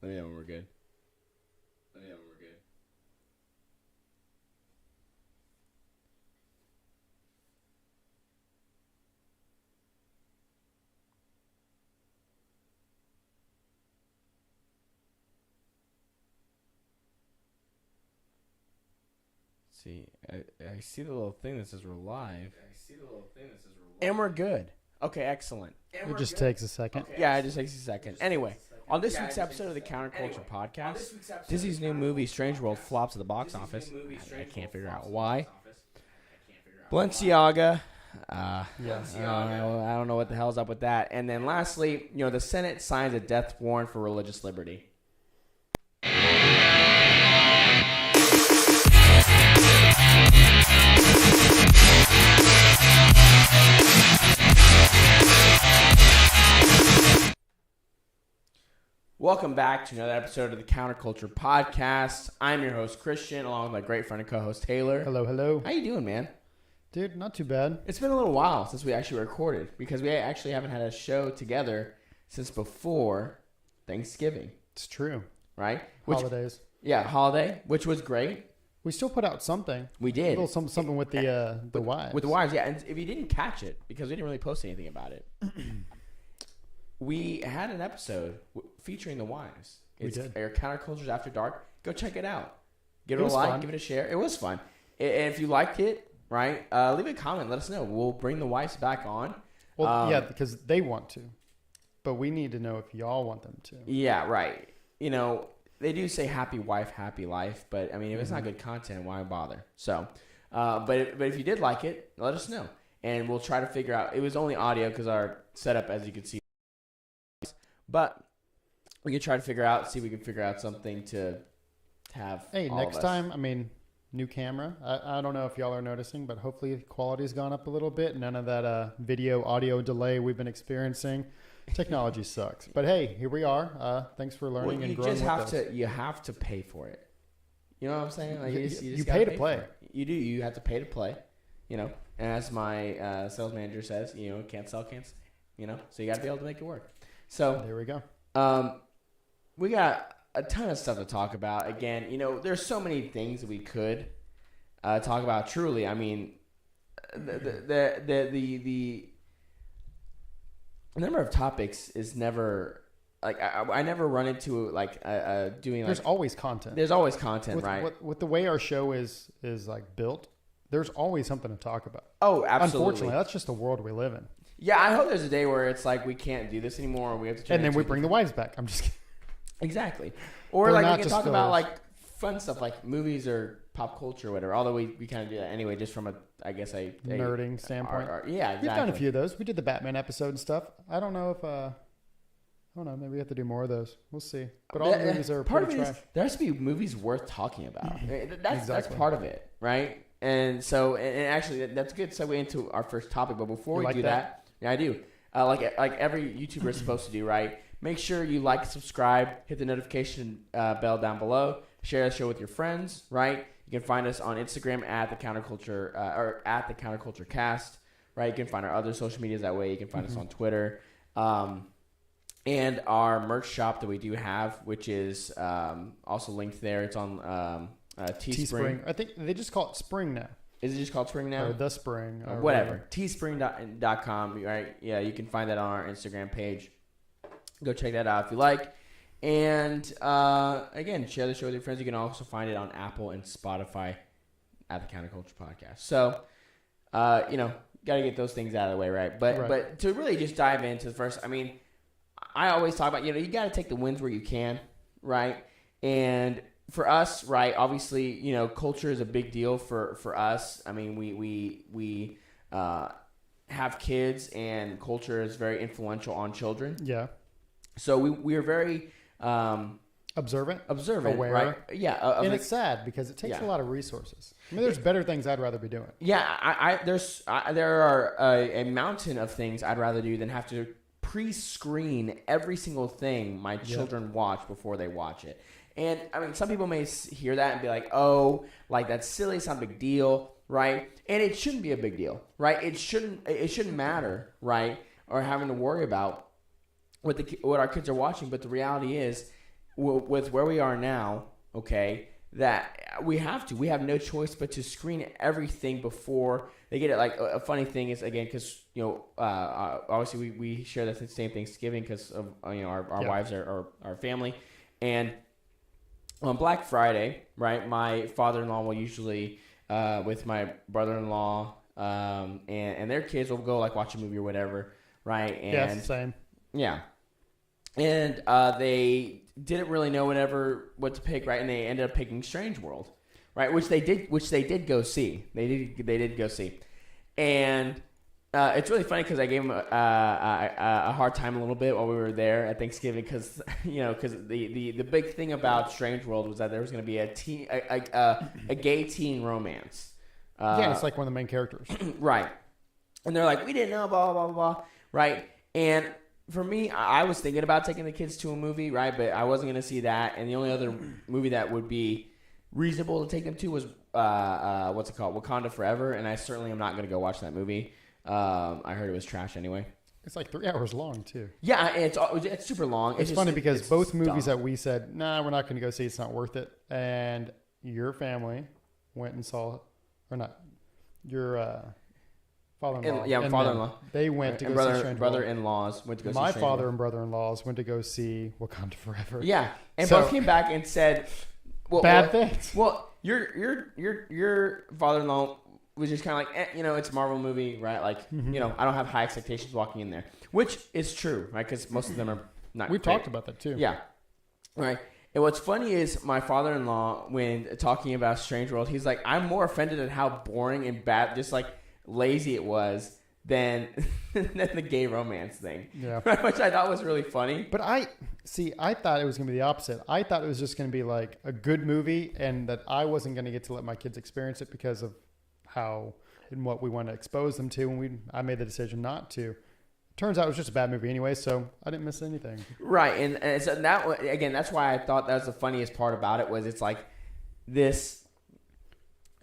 Let me know when we're good. See, I see the little thing that says we're live. And we're good. Okay, excellent. It just takes a second. Okay, yeah, it just takes a second. Anyway, on this week's episode of the Counterculture Podcast, Disney's new movie Strange World flops at the box office. I can't figure out why. Balenciaga. I don't know what the hell's up with that. And then lastly, the Senate signs a death warrant for religious liberty. Welcome back to another episode of the Counterculture Podcast. I'm your host, Christian, along with my great friend and co-host, Taylor. Hello, hello. How you doing, man? Dude, not too bad. It's been a little while since we actually recorded because we actually haven't had a show together since before Thanksgiving. It's true. Right? Holidays. Yeah, holiday, which was great. We still put out something. We did. A little something with the wives. With the wives, yeah. And if you didn't catch it, because we didn't really post anything about it, we had an episode featuring the wives. It's we did. Our Countercultures After Dark. Go check it out. Give it a like. Fun. Give it a share. It was fun. And if you liked it, right, leave a comment. Let us know. We'll bring the wives back on. Well, yeah, because they want to. But we need to know if y'all want them to. Yeah, right. They do say happy wife, happy life. But, I mean, if it's not good content, why bother? So, but if you did like it, let us know. And we'll try to figure out. It was only audio because our setup, as you can see. But we can try to see if we can figure out something to have. Hey, next time, I mean, new camera. I don't know if y'all are noticing, but hopefully quality's gone up a little bit. None of that video, audio delay we've been experiencing. Technology sucks. But hey, here we are. Thanks for learning and growing with us. You have to pay for it. You know what I'm saying? Like you just pay to play. You do. You have to pay to play. And as my sales manager says, can't sell, can't say. So you got to be able to make it work. So there we go. We got a ton of stuff to talk about. Again, there's so many things that we could talk about. Truly, I mean, the number of topics is never like I never run into like doing. There's always content. There's always content, right? With the way our show is like built, there's always something to talk about. Oh, absolutely. Unfortunately, that's just the world we live in. Yeah, I hope there's a day where it's like we can't do this anymore, or we have to. And then we bring the wives back. I'm just kidding. Exactly. Or we can talk about like fun stuff like movies or pop culture or whatever. Although we kind of do that anyway, just from a nerding standpoint. Yeah, exactly. We've done a few of those. We did the Batman episode and stuff. I don't know if maybe we have to do more of those. We'll see. But all the movies are pretty trash. There has to be movies worth talking about. That's part of it, right? And so, and actually, that's a good segue into our first topic. But before we do that, yeah, I do. Like every YouTuber is supposed to do, right? Make sure you like, subscribe, hit the notification bell down below. Share the show with your friends, right? You can find us on Instagram at the Counterculture or at the Counterculture Cast, right? You can find our other social medias that way. You can find us on Twitter, and our merch shop that we do have, which is also linked there. It's on Teespring. I think they just call it Spring now. Is it just called Spring now? Or The Spring. Or whatever. Teespring.com, right? Yeah, you can find that on our Instagram page. Go check that out if you like. And, again, share the show with your friends. You can also find it on Apple and Spotify at the Counterculture Podcast. So, got to get those things out of the way, right? But to really just dive into the first, I mean, I always talk about, you got to take the wins where you can, right? And for us, right, obviously, culture is a big deal for us. I mean, we have kids, and culture is very influential on children. Yeah. So we are very observert, aware, right? Yeah, and it's sad because it takes a lot of resources. I mean, there's better things I'd rather be doing. Yeah, there are a mountain of things I'd rather do than have to pre-screen every single thing my children watch before they watch it. And I mean, some people may hear that and be like, "Oh, like that's silly. It's not a big deal, right?" And it shouldn't be a big deal, right? It shouldn't matter, right? Or having to worry about what our kids are watching. But the reality is, with where we are now, okay, that we have no choice but to screen everything before they get it. Like a funny thing is, again, because obviously we share the same Thanksgiving because of our wives are our family, and on Black Friday, right, my father-in-law will usually with my brother-in-law and their kids will go like watch a movie or whatever, right? And yeah, it's the same. Yeah. And they didn't really know what to pick, right? And they ended up picking Strange World, right? Which they did go see. They did go see. And it's really funny because I gave them a hard time a little bit while we were there at Thanksgiving because the big thing about Strange World was that there was going to be a gay teen romance. It's like one of the main characters. Right. And they're like, we didn't know, blah, blah, blah, blah, right? And for me, I was thinking about taking the kids to a movie, right? But I wasn't going to see that. And the only other movie that would be reasonable to take them to was, what's it called? Wakanda Forever. And I certainly am not going to go watch that movie. I heard it was trash anyway. It's like 3 hours long, too. Yeah, it's super long. It's funny because both movies that we said, nah, we're not going to go see, it's not worth it. And your family went and saw, or not, your... father-in-law. Father-in-law. They went to go see Strange brother-in-laws went to go see Strange My father and brother-in-laws went to go see Wakanda Forever. Yeah, and both came back and said, bad things. Well, your father-in-law was just kind of like, it's a Marvel movie, right? Like, I don't have high expectations walking in there, which is true, right? Because most of them are not. We've talked about that too. Yeah, right. And what's funny is my father-in-law, when talking about Strange World, he's like, I'm more offended at how boring and bad, just like lazy it was than the gay romance thing. Yeah. Which I thought was really funny. But I thought it was going to be the opposite. I thought it was just going to be like a good movie and that I wasn't going to get to let my kids experience it because of how and what we want to expose them to. And I made the decision not to. Turns out it was just a bad movie anyway, so I didn't miss anything. Right. And so that, again, that's why I thought that was the funniest part about it was it's like this...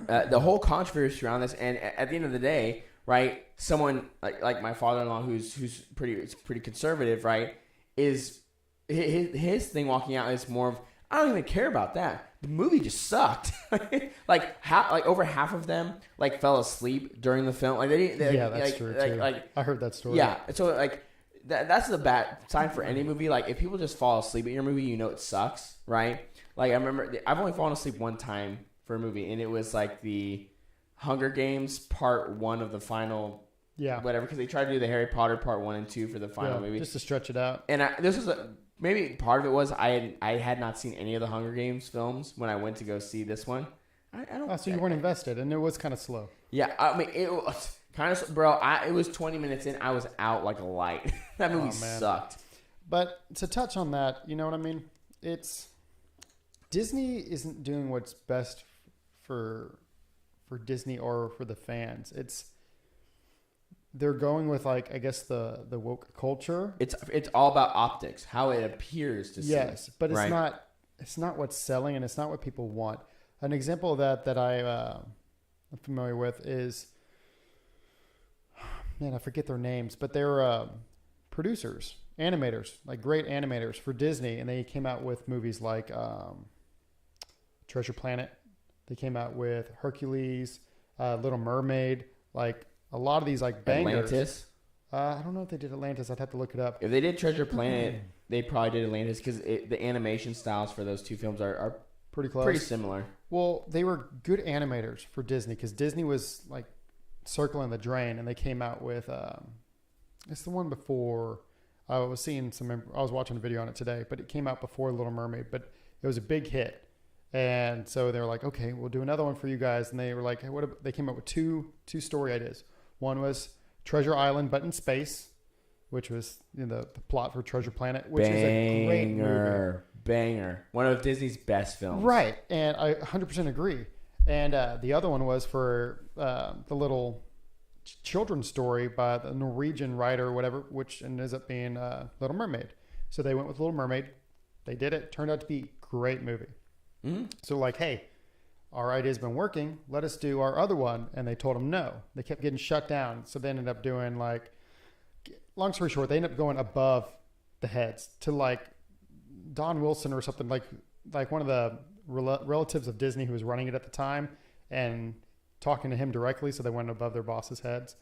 the whole controversy around this, and at the end of the day, right? Someone like my father-in-law, who's pretty conservative, right? Is his thing walking out is more of I don't even care about that. The movie just sucked. Over half of them fell asleep during the film. That's true too. I heard that story. Yeah, so that's the bad sign for any movie. Like if people just fall asleep at your movie, it sucks, right? Like I remember I've only fallen asleep one time for a movie, and it was like the Hunger Games Part 1 of the final, whatever, because they tried to do the Harry Potter Part 1 and 2 for the final movie, just to stretch it out. And this was maybe part of it was I had not seen any of the Hunger Games films when I went to go see this one. I don't. So you weren't invested, and it was kind of slow. Yeah, I mean it was kind of, bro. It was 20 minutes in, I was out like a light. That movie sucked. But to touch on that, you know what I mean? It's Disney isn't doing what's best for Disney or for the fans. They're going with I guess the woke culture. It's all about optics, how it appears to see. Yes, but it's not what's selling and it's not what people want. An example of that I'm familiar with is, man, I forget their names, but they're producers, animators, like great animators for Disney, and they came out with movies like Treasure Planet. They came out with Hercules, Little Mermaid, like a lot of these bangers. Atlantis. I don't know if they did Atlantis. I'd have to look it up. If they did Treasure Planet, they probably did Atlantis because the animation styles for those two films are pretty close, pretty similar. Well, they were good animators for Disney because Disney was circling the drain, and they came out with it's the one before. I was watching a video on it today, but it came out before Little Mermaid, but it was a big hit. And so they were like, okay, we'll do another one for you guys. And they were like, hey, they came up with two story ideas. One was Treasure Island, but in space, which was the plot for Treasure Planet, which is a great movie. Banger. One of Disney's best films. Right. And I 100% agree. And the other one was for the little children's story by the Norwegian writer or whatever, which ends up being Little Mermaid. So they went with Little Mermaid. They did it. Turned out to be a great movie. Mm-hmm. So hey, our idea's been working. Let us do our other one. And they told them no. They kept getting shut down. So they ended up doing long story short, they ended up going above the heads to Don Wilson or something like one of the relatives of Disney who was running it at the time and talking to him directly, so they went above their bosses' heads.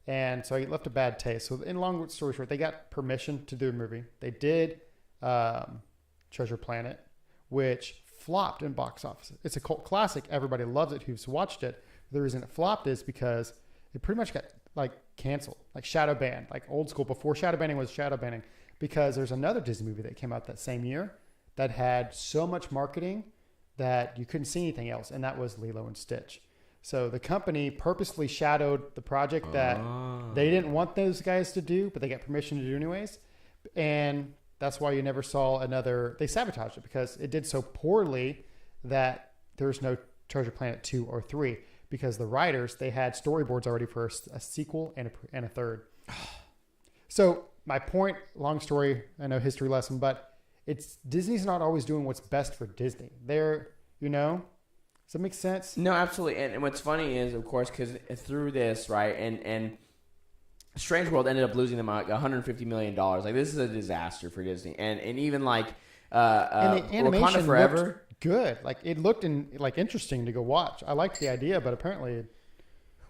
And so he left a bad taste. So in long story short, they got permission to do a movie. They did Treasure Planet, which flopped in box office. It's a cult classic. Everybody loves it who's watched it. The reason it flopped is because it pretty much got like canceled, like shadow banned, like old school before shadow banning was shadow banning, because there's another Disney movie that came out that same year that had so much marketing that you couldn't see anything else, and that was Lilo and Stitch. So the company purposely shadowed the project that they didn't want those guys to do, but they got permission to do anyways. And that's why you never saw another. They sabotaged it because it did so poorly that there's no Treasure Planet 2 or 3, because the writers, they had storyboards already for a sequel and a third. So my point, long story, I know history lesson, but Disney's not always doing what's best for Disney. Does that make sense? No, absolutely. And what's funny is, of course, because through this, right, and Strange World ended up losing them like $150 million. Like, this is a disaster for Disney. And even like and the animation Wakanda Forever looked good. Like, it looked interesting to go watch. I liked the idea, but apparently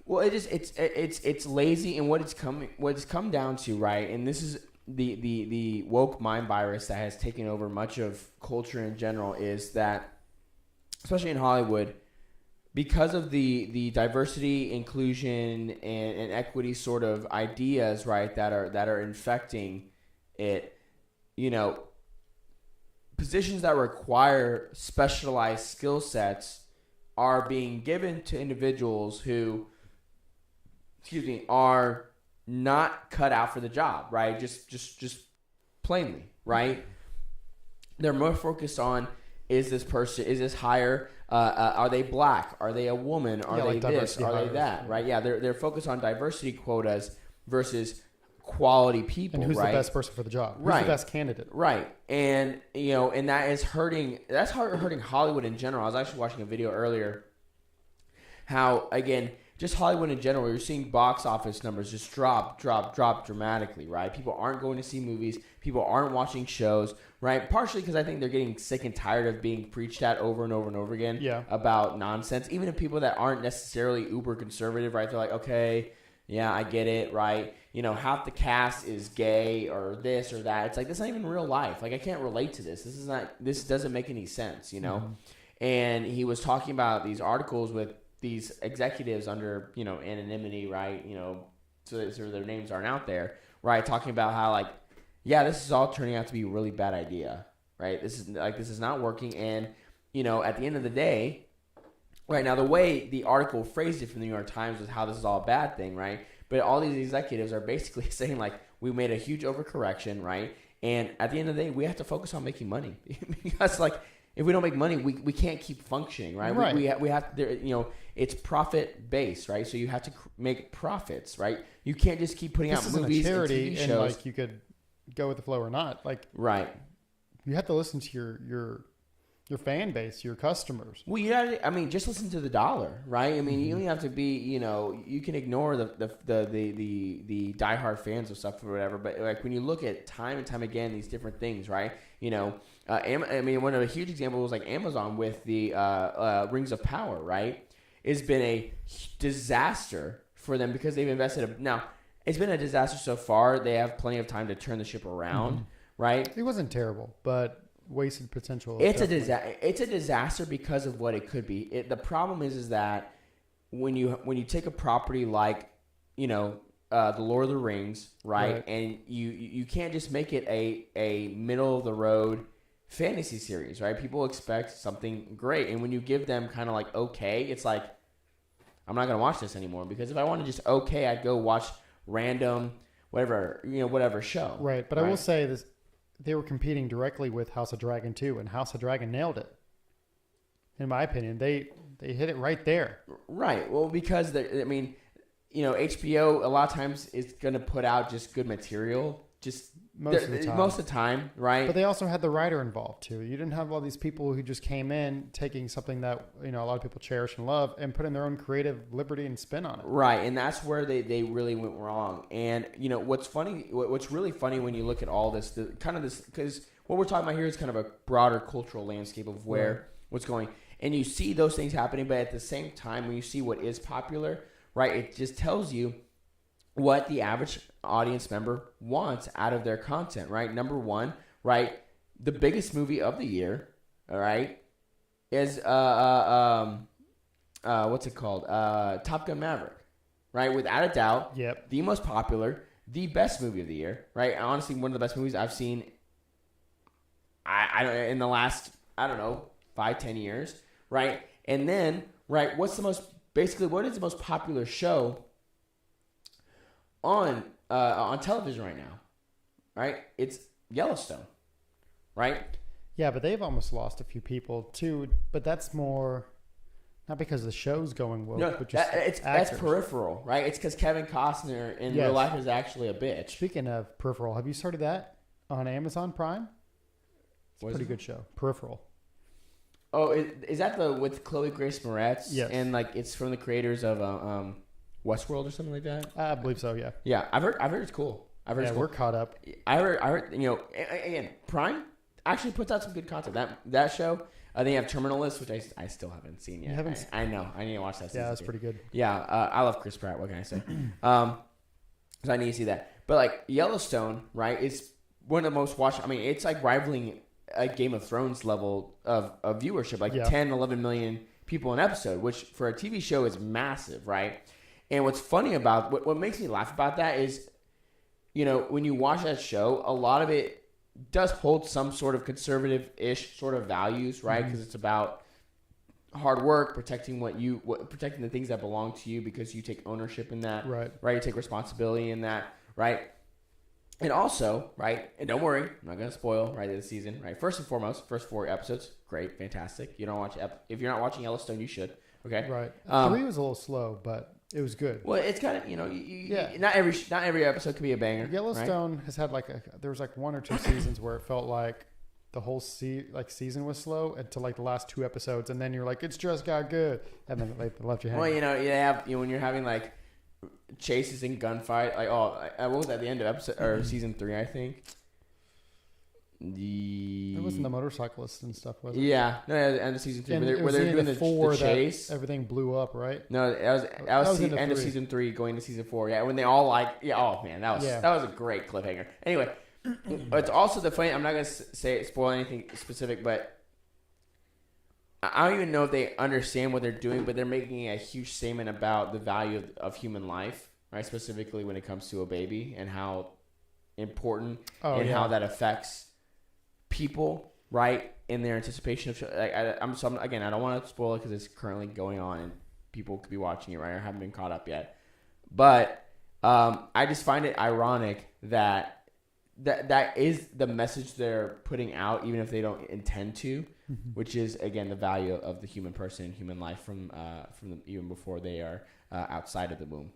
well, it's lazy, and what it's come down to, right? And this is the woke mind virus that has taken over much of culture in general, is that, especially in Hollywood, because of the diversity, inclusion, and equity sort of ideas, right, that are infecting it, positions that require specialized skill sets are being given to individuals who, are not cut out for the job, right? Just plainly, right? They're more focused on, is this hire? Are they black? Are they a woman? Are they this? Are they that? Right? Yeah, they're focused on diversity quotas versus quality people. And who's right? the best person for the job? Who's right. the best candidate? Right. And and that is hurting. That's hurting Hollywood in general. I was actually watching a video earlier. How, again, just Hollywood in general, you're seeing box office numbers just drop dramatically, right? People aren't going to see movies. People aren't watching shows, right? Partially because I think they're getting sick and tired of being preached at over and over and over again about nonsense. Even if people that aren't necessarily uber conservative, right? They're like, okay, yeah, I get it, right? Half the cast is gay or this or that. It's like, that's not even real life. Like, I can't relate to this. This doesn't make any sense, Mm-hmm. And he was talking about these articles with these executives under, anonymity, right? So their names aren't out there, right? Talking about how, like, yeah, this is all turning out to be a really bad idea, right? This is not working. And, at the end of the day, right now, the way the article phrased it from the New York Times was how this is all a bad thing, right? But all these executives are basically saying, like, we made a huge overcorrection, right? And at the end of the day, we have to focus on making money because, like, if we don't make money, we can't keep functioning, right? Right. We have to, it's profit based, right? So you have to make profits, right? You can't just keep putting out movies a charity and TV shows. And, like, you could go with the flow or not. Like, right. You have to listen to your fan base, your customers. Well, just listen to the dollar, right? I mean, you don't have to be, you can ignore the diehard fans of stuff or whatever. But, like, when you look at time and time again these different things, right? One of the huge examples was like Amazon with the Rings of Power, right? It's been a disaster for them because they've invested. Now, it's been a disaster so far. They have plenty of time to turn the ship around, right? It wasn't terrible, but wasted potential. It's a disaster because of what it could be. The problem is that when you take a property like, the Lord of the Rings, right? And you can't just make it a middle of the road fantasy series, right? People expect something great, and when you give them kind of like okay, it's like, I'm not gonna watch this anymore, because if I wanted just okay, I'd go watch random whatever show. Right, but I will say this. They were competing directly with House of Dragon 2, and House of Dragon nailed it. In my opinion, they hit it right there. Right. Well, because HBO a lot of times is going to put out just good material, just most of the time, right? But they also had the writer involved too. You didn't have all these people who just came in taking something that a lot of people cherish and love and putting their own creative liberty and spin on it. Right, and that's where they really went wrong. And what's really funny when you look at all this, because what we're talking about here is kind of a broader cultural landscape of where what's going. And you see those things happening, but at the same time, when you see what is popular, right, it just tells you what the average audience member wants out of their content, right? Number one, right, the biggest movie of the year, all right, is what's it called? Top Gun Maverick, right? Without a doubt, the most popular, the best movie of the year, right? Honestly, one of the best movies I've seen. I don't in the last 5-10 years, right? And then, right, what is the most popular show on television right now, right? It's Yellowstone, right? Yeah, but they've almost lost a few people too. But that's more not because the show's going well, but just that's peripheral, right? It's because Kevin Costner in real life is actually a bitch. Speaking of peripheral, have you started that on Amazon Prime? It's a pretty good show. Peripheral. Oh, is that with Chloe Grace Moretz? Yes. And like it's from the creators of Westworld or something like that. I believe so. Yeah. Yeah, I've heard it's cool. It's cool. We're caught up. I heard. Again, Prime actually puts out some good content. That show. They have Terminal List, which I still haven't seen yet. You haven't? I know. I need to watch that. Yeah, that's pretty good. Yeah, I love Chris Pratt. What can I say? So I need to see that. But like Yellowstone, right? Is one of the most watched. I mean, it's like rivaling a Game of Thrones level of viewership, like 10, 11 million people an episode, which for a TV show is massive, right? And what's funny about what makes me laugh about that is, when you watch that show, a lot of it does hold some sort of conservative-ish sort of values, right? Because it's about hard work, protecting protecting the things that belong to you because you take ownership in that, right? You take responsibility in that, right? And also, right, and don't worry, I'm not going to spoil, right, the season, right? First and foremost, first 4 episodes, great, fantastic. If you're not watching Yellowstone, you should, okay? Right. 3 was a little slow, but it was good. Well, it's kind of, not every episode can be a banger. Yellowstone has had there was 1 or 2 seasons where it felt like the whole season was slow until like the last 2 episodes, and then you're like, it's just got good, and then they left you hanging. Well, when you're having like chases and gunfight, what was that? The end of episode or season 3, I think. It wasn't the motorcyclists and stuff, was it? Yeah, no, end of season 3, where they're doing the chase. Everything blew up, right? No, that was the end of season 3, going to season 4. Yeah, when they all oh man, that was a great cliffhanger. Anyway, it's also the funny. I'm not gonna spoil anything specific, but I don't even know if they understand what they're doing, but they're making a huge statement about the value of human life, right? Specifically when it comes to a baby and how important how that affects people, right? In their anticipation of again, I don't want to spoil it because it's currently going on and people could be watching it, right? Or haven't been caught up yet. But I just find it ironic that is the message they're putting out, even if they don't intend to, which is again the value of the human person, human life from even before they are outside of the womb,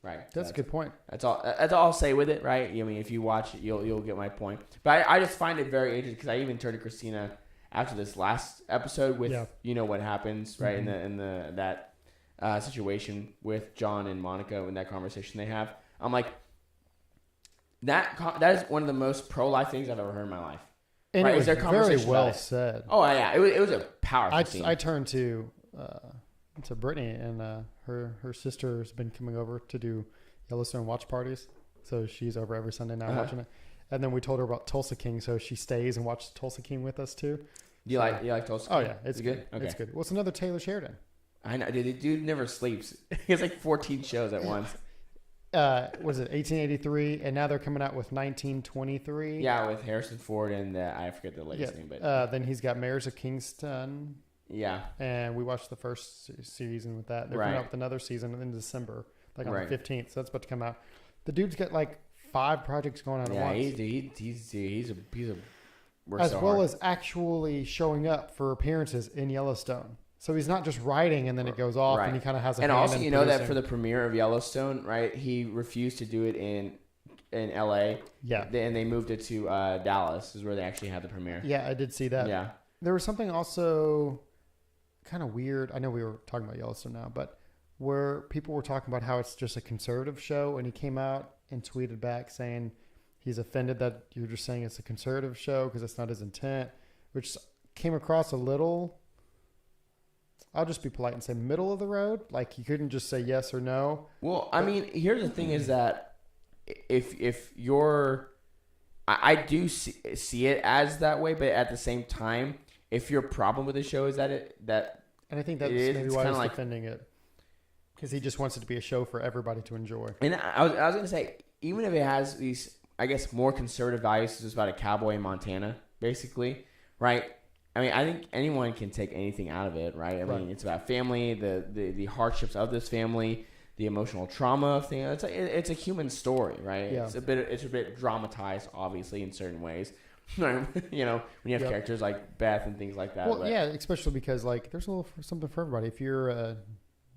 right? That's a good point. That's all I'll say with it, right? I mean, if you watch it, you'll get my point. But I just find it very interesting because I even turned to Christina after this last episode with what happens, right? In that situation with John and Monica in that conversation they have. I'm like, that is one of the most pro-life things I've ever heard in my life. And right? it was very well said. Oh yeah, it was a powerful scene. I turned to Brittany, and her sister has been coming over to do Yellowstone watch parties, so she's over every Sunday now watching it. And then we told her about Tulsa King, so she stays and watches Tulsa King with us too. Do you like Tulsa King? Oh yeah, it's good. Okay. It's good. Well, it's another Taylor Sheridan. I know, dude. The dude never sleeps. He has like 14 shows at once. Was it 1883, and now they're coming out with 1923. Yeah, with Harrison Ford and I forget the latest name, but then he's got Mayors of Kingston. Yeah, and we watched the first season with that. They're coming out with another season in December, on the 15th. So that's about to come out. The dude's got like 5 projects going on at once. Yeah, he's a as well as actually showing up for appearances in Yellowstone. So he's not just writing and then it goes off, and he kind of has a hand also, in that for the premiere of Yellowstone, right? He refused to do it in L.A. Yeah, and they moved it to Dallas, is where they actually had the premiere. Yeah, I did see that. Yeah, there was something also kind of weird. I know we were talking about Yellowstone now, but where people were talking about how it's just a conservative show, and he came out and tweeted back saying He's offended that you're just saying it's a conservative show because it's not his intent, which came across a little, I'll just be polite and say middle of the road. Like you couldn't just say yes or no. Well, I mean, here's the thing is that if you're, I do see it as that way, but at the same time, if your problem with the show is that and I think that's maybe why he's defending it, because he just wants it to be a show for everybody to enjoy. And I was going to say, even if it has these, I guess, more conservative values, it's just about a cowboy in Montana, basically, right? I mean, I think anyone can take anything out of it, right? I mean, it's about family, the hardships of this family, the emotional trauma of things. It's a human story, right? Yeah. It's a bit dramatized, obviously, in certain ways. You know, when you have characters like Beth and things like that. Well, yeah, especially because like there's a little something for everybody. If you're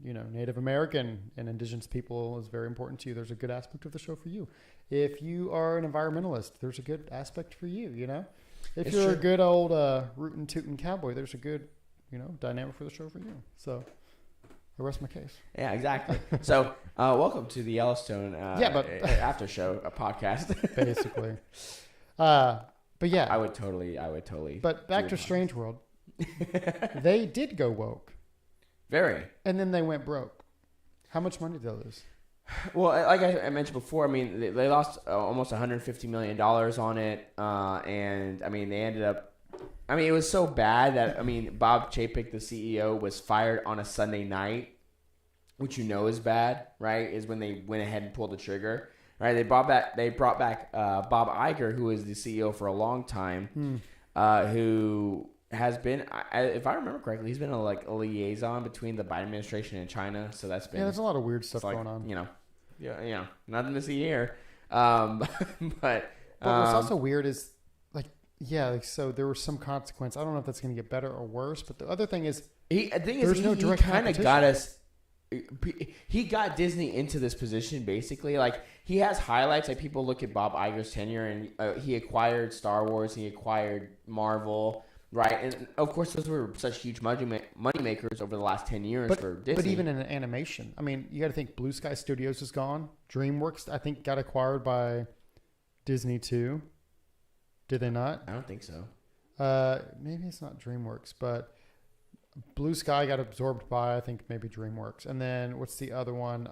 Native American and indigenous people is very important to you, there's a good aspect of the show for you. If you are an environmentalist, there's a good aspect for you, you know? If you're a good old rootin' tootin' cowboy, there's a good, dynamic for the show for you. So I rest my case. Yeah, exactly. So welcome to the Yellowstone after show podcast. Basically. But yeah. I would totally. But back to Strange World. They did go woke. Very. And then they went broke. How much money did they lose? Well, like I mentioned before, I mean, they lost almost $150 million on it. And, I mean, they ended up... I mean, it was so bad that, I mean, Bob Chapek, the CEO, was fired on a Sunday night, which is bad, right, is when they went ahead and pulled the trigger. Right? They brought back Bob Iger, who was the CEO for a long time, who... has been, if I remember correctly, he's been a liaison between the Biden administration and China. So that's been there's a lot of weird stuff going on. Nothing to see here. But what's also weird is so there was some consequence. I don't know if that's going to get better or worse. But the other thing is, he kind of got us. He got Disney into this position basically. Like he has highlights. Like people look at Bob Iger's tenure, and he acquired Star Wars. He acquired Marvel. Right, and of course, those were such huge money makers over the last 10 years for Disney. But even in animation, I mean, you got to think Blue Sky Studios is gone. DreamWorks, I think, got acquired by Disney too. Did they not? I don't think so. Maybe it's not DreamWorks, but Blue Sky got absorbed by, I think, maybe DreamWorks. And then what's the other one?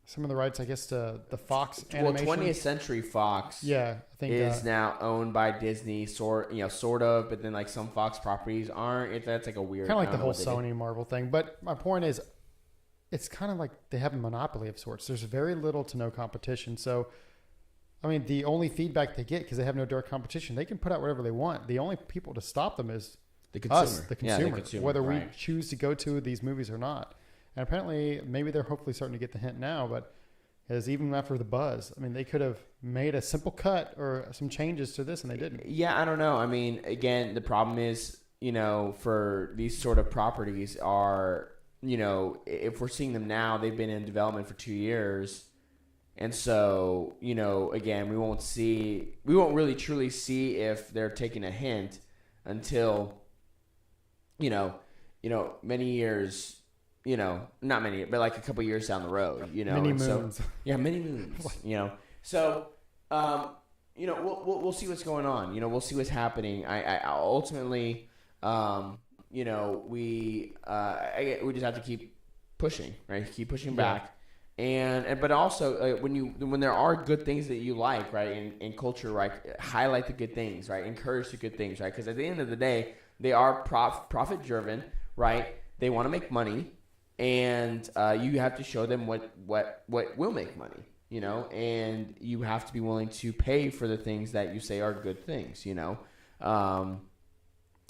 Some of the rights, I guess, to the Fox animation. Well, 20th Century Fox I think is now owned by Disney, sort of, but then like some Fox properties aren't. That's like a weird... Kind of like the whole Sony Marvel thing. But my point is, it's kind of like they have a monopoly of sorts. There's very little to no competition. So, I mean, the only feedback they get, because they have no direct competition, they can put out whatever they want. The only people to stop them is the consumer. Us, the consumer, whether we choose to go to these movies or not. And apparently, maybe they're hopefully starting to get the hint now, but as even after the buzz, I mean, they could have made a simple cut or some changes to this, and they didn't. Yeah, I don't know. I mean, again, the problem is, for these sort of properties are, if we're seeing them now, they've been in development for 2 years. And so, again, we won't really truly see if they're taking a hint until, many years... not many, but like a couple years down the road, Many moons. So, many moons, So, we'll see what's going on. We'll see what's happening. I ultimately, we just have to keep pushing, right? Keep pushing back. But also when there are good things that you like, right, in culture, right, highlight the good things, right, encourage the good things, right, because at the end of the day, they are profit driven, right? They want to make money. And you have to show them what will make money, and you have to be willing to pay for the things that you say are good things, and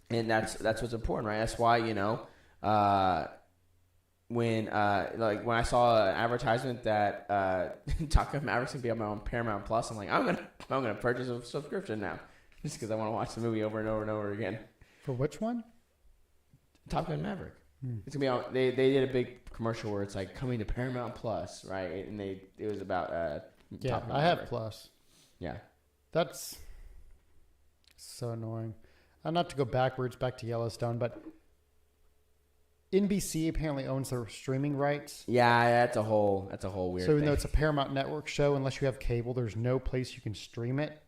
that's what's important, right? That's why when I saw an advertisement that Top Gun Maverick's gonna be on my own Paramount Plus, I'm like, I'm gonna purchase a subscription now just because I want to watch the movie over and over and over again. For which one? Top Gun Maverick. It's gonna be on. They did a big commercial where it's like coming to Paramount Plus, right? And it was about Top Gun I have Plus. Yeah, that's so annoying. Not to go back to Yellowstone, but NBC apparently owns their streaming rights. Yeah, that's a whole weird So even thing. though it's a Paramount Network show, unless you have cable, there's no place you can stream it.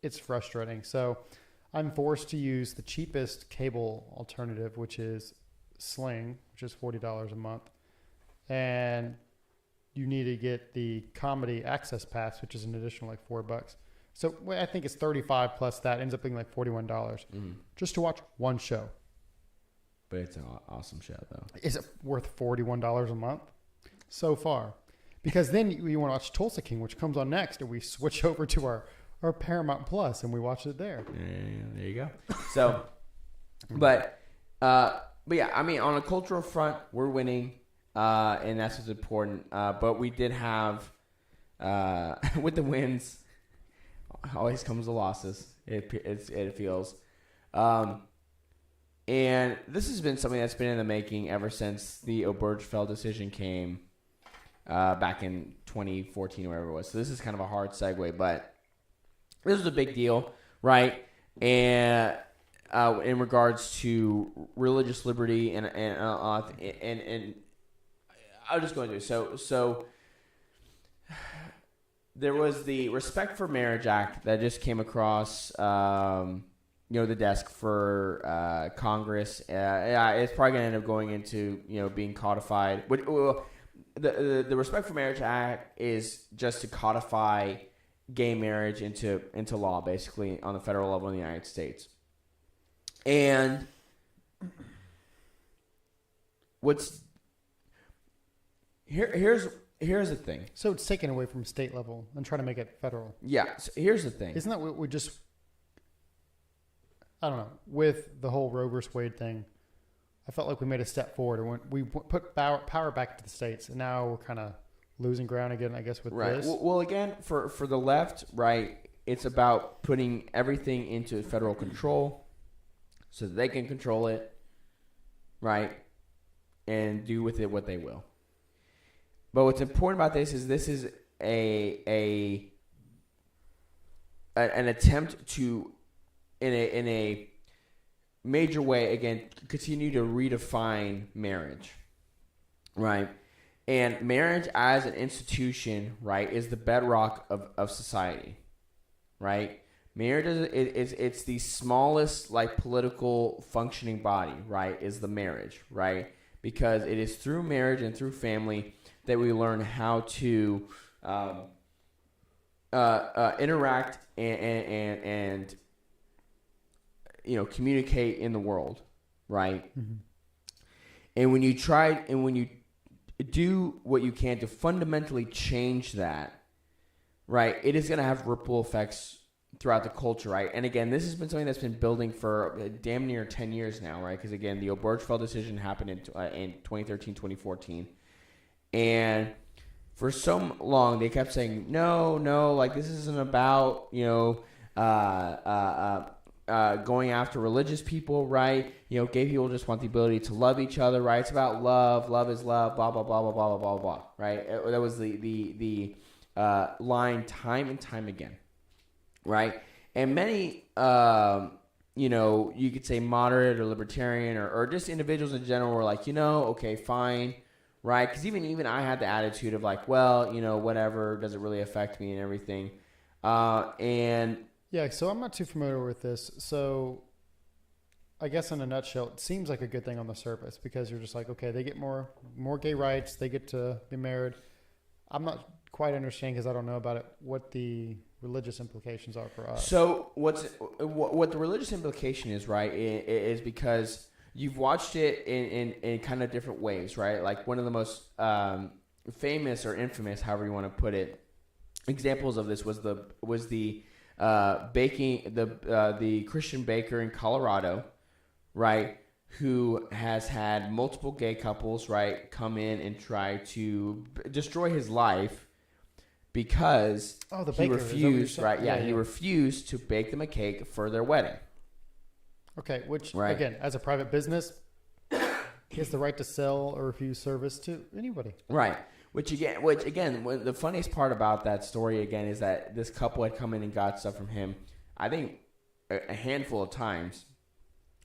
It's frustrating. So I'm forced to use the cheapest cable alternative, which is Sling, which is $40 a month. And you need to get the comedy access pass, which is an additional like $4. So I think it's 35 plus that ends up being like $41 just to watch one show. But it's an awesome show, though. Is it worth $41 a month? So far. Because then you want to watch Tulsa King, which comes on next, and we switch over to our Paramount Plus, and we watch it there. Yeah, there you go. So, but yeah, I mean, on a cultural front, we're winning, and that's what's important. But we did have, with the wins, always comes the losses. It feels. And this has been something that's been in the making ever since the Obergefell decision came back in 2014 or whatever it was. So this is kind of a hard segue, but this was a big deal, right? And in regards to religious liberty and I'll just go into it. So there was the Respect for Marriage Act that just came across. The desk for Congress. It's probably going to end up going into, being codified. The Respect for Marriage Act is just to codify gay marriage into law, basically, on the federal level in the United States. And here's the thing. So it's taken away from state level and trying to make it federal. Yeah, so here's the thing. Isn't that what we just... I don't know. With the whole Roe vs. Wade thing, I felt like we made a step forward and we put power back to the states, and now we're kind of losing ground again, I guess, with this. Well, again, for the left, right, it's about putting everything into federal control so that they can control it, right, and do with it what they will. But what's important about this is an attempt to, in a major way, again, continue to redefine marriage, right? And marriage as an institution, right, is the bedrock of society, right? Marriage it's the smallest, like, political functioning body, right, is the marriage, right? Because it is through marriage and through family that we learn how to interact and communicate in the world, right? Mm-hmm. And when you do what you can to fundamentally change that, right, it is going to have ripple effects throughout the culture, right? And again, this has been something that's been building for damn near 10 years now, right? Because again, the Obergefell decision happened in 2013, 2014. And for so long, they kept saying, no, like, this isn't about, going after religious people, right? Gay people just want the ability to love each other, right? It's about love. Love is love, blah, blah, blah, blah, blah, blah, blah, blah, right? That was the line time and time again, right? And many, you could say moderate or libertarian or just individuals in general were like, okay, fine, right? Because even I had the attitude of like, well, whatever, does it really affect me and everything? Yeah, so I'm not too familiar with this. So I guess in a nutshell, it seems like a good thing on the surface because you're just like, okay, they get more gay rights. They get to be married. I'm not quite understanding because I don't know about it, what the religious implications are for us. So what the religious implication is, right, is because you've watched it in kind of different ways, right? Like one of the most famous or infamous, however you want to put it, examples of this was the Christian baker in Colorado, right, who has had multiple gay couples, right, come in and try to destroy his life because he refused, right? Yeah, he refused to bake them a cake for their wedding. Okay, which, again, as a private business, he has the right to sell or refuse service to anybody. Right. Which again, the funniest part about that story, again, is that this couple had come in and got stuff from him, I think, a handful of times,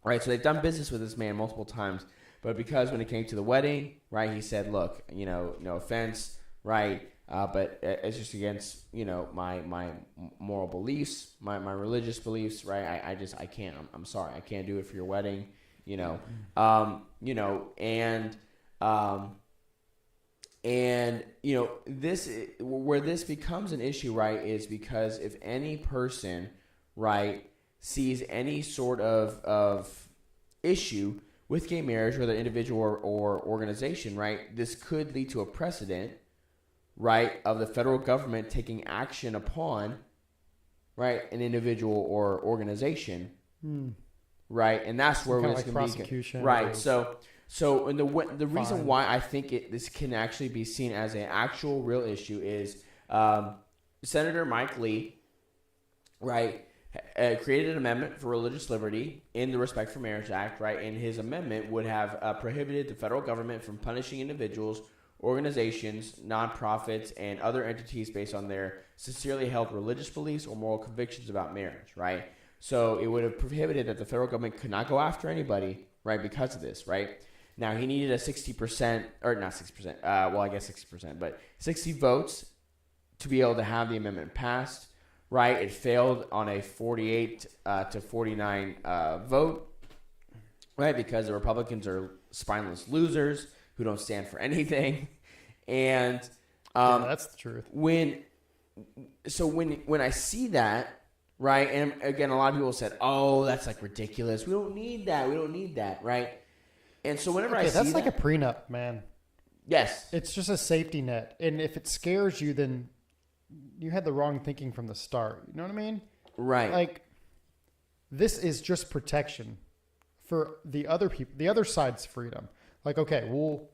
right? So they've done business with this man multiple times, but because when it came to the wedding, right, he said, look, no offense, right, but it's just against, my moral beliefs, my religious beliefs, right? I can't. I'm sorry, I can't do it for your wedding, and this where this becomes an issue, right, is because if any person, right, sees any sort of issue with gay marriage, whether individual or organization, right, this could lead to a precedent, right, of the federal government taking action upon, right, an individual or organization, right, and that's where kind this of like can prosecution, be, right. So, and the reason Fine. why I think this can actually be seen as an actual real issue is Senator Mike Lee, right, created an amendment for religious liberty in the Respect for Marriage Act, right, and his amendment would have prohibited the federal government from punishing individuals, organizations, nonprofits, and other entities based on their sincerely held religious beliefs or moral convictions about marriage, right? So it would have prohibited that the federal government could not go after anybody, right, because of this, right? Now, he needed a 60%, or not 60%, well, I guess 60%, but 60 votes to be able to have the amendment passed, right? It failed on a 48 to 49 vote, right? Because the Republicans are spineless losers who don't stand for anything. And that's the truth. When I see that, right, and again, a lot of people said, oh, that's like ridiculous. We don't need that, right? And so whenever I see that's like a prenup, man. Yes. It's just a safety net. And if it scares you, then you had the wrong thinking from the start. You know what I mean? Right. Like, this is just protection for the other people, the other side's freedom. Like, okay, well,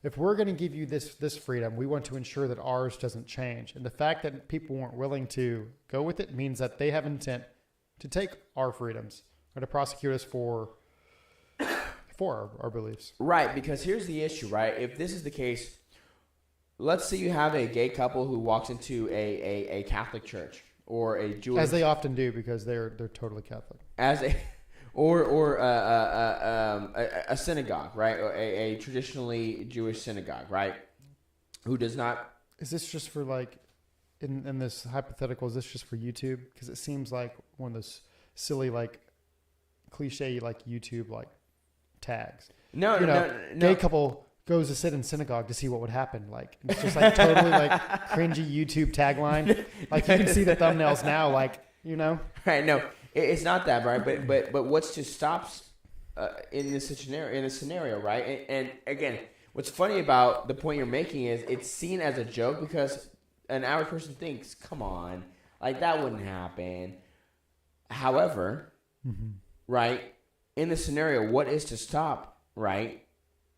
if we're going to give you this freedom, we want to ensure that ours doesn't change. And the fact that people weren't willing to go with it means that they have intent to take our freedoms or to prosecute us for our beliefs. Right, because here's the issue, right? If this is the case, let's say you have a gay couple who walks into a Catholic church or a Jewish, as they often do, because they're totally Catholic. Or a synagogue, right? Or a traditionally Jewish synagogue, right? Who does not. Is this just for like, in this hypothetical, is this just for YouTube? Because it seems like one of those silly, like, cliche, like YouTube, like, tags. No. Gay couple goes to sit in synagogue to see what would happen. Like, it's just like totally like cringy YouTube tagline. Like, you can see the thumbnails now, like, Right, no. It's not that, right? But what's to stop in this scenario, right? And again, what's funny about the point you're making is it's seen as a joke because an average person thinks, come on, like that wouldn't happen. However, right, in the scenario, what is to stop, right,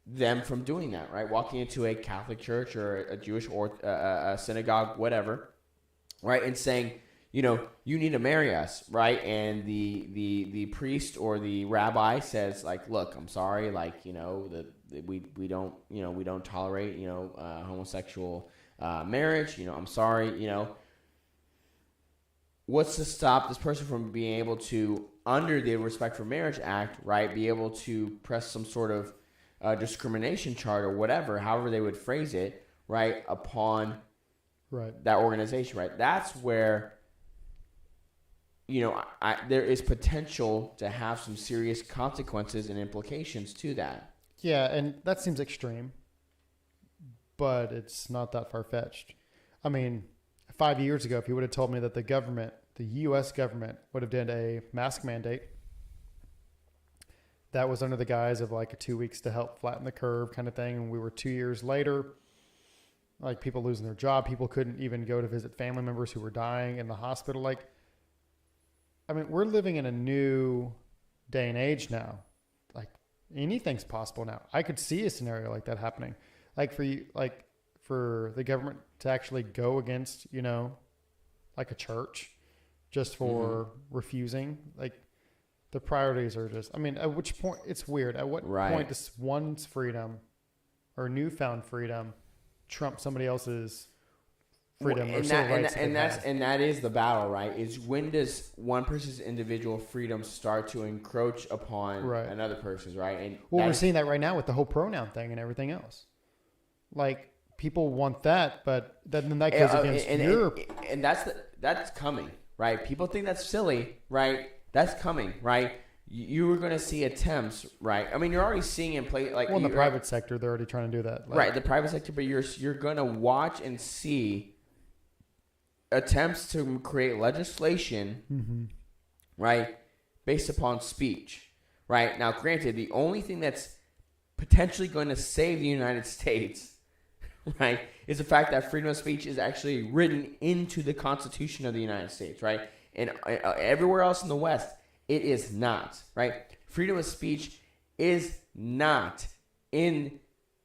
them from doing that, right? Walking into a Catholic church or a Jewish or a synagogue, whatever, right, and saying, you need to marry us, right? And the priest or the rabbi says, like, look, I'm sorry, like, we don't tolerate, homosexual marriage. I'm sorry, What's to stop this person from being able to, under the Respect for Marriage Act, right, be able to press some sort of discrimination charge or whatever, however they would phrase it, right, upon that organization, right? That's where, there is potential to have some serious consequences and implications to that. Yeah, and that seems extreme, but it's not that far-fetched. I mean, 5 years ago, if you would have told me that the U.S. government would have done a mask mandate that was under the guise of like 2 weeks to help flatten the curve kind of thing, and we were 2 years later, like people losing their job, people couldn't even go to visit family members who were dying in the hospital. Like, I mean, we're living in a new day and age now. Like, anything's possible now. I could see a scenario like that happening. Like for the government to actually go against, like a church just for refusing. Like, the priorities are just, I mean, at which point, it's weird. At what point does one's freedom or newfound freedom trump somebody else's freedom or and civil that, rights. and that is the battle, right? Is when does one person's individual freedom start to encroach upon another person's, right? And we're seeing that right now with the whole pronoun thing and everything else. Like, people want that, but then that goes against your... And that's coming, right? People think that's silly, right? That's coming, right? You are going to see attempts, right? I mean, you're already seeing in play like in the private sector, they're already trying to do that, right? The private sector, but you're going to watch and see attempts to create legislation, right, based upon speech, right? Now, granted, the only thing that's potentially going to save the United States, right, is the fact that freedom of speech is actually written into the Constitution of the United States, right? And everywhere else in the West, it is not, right? Freedom of speech is not in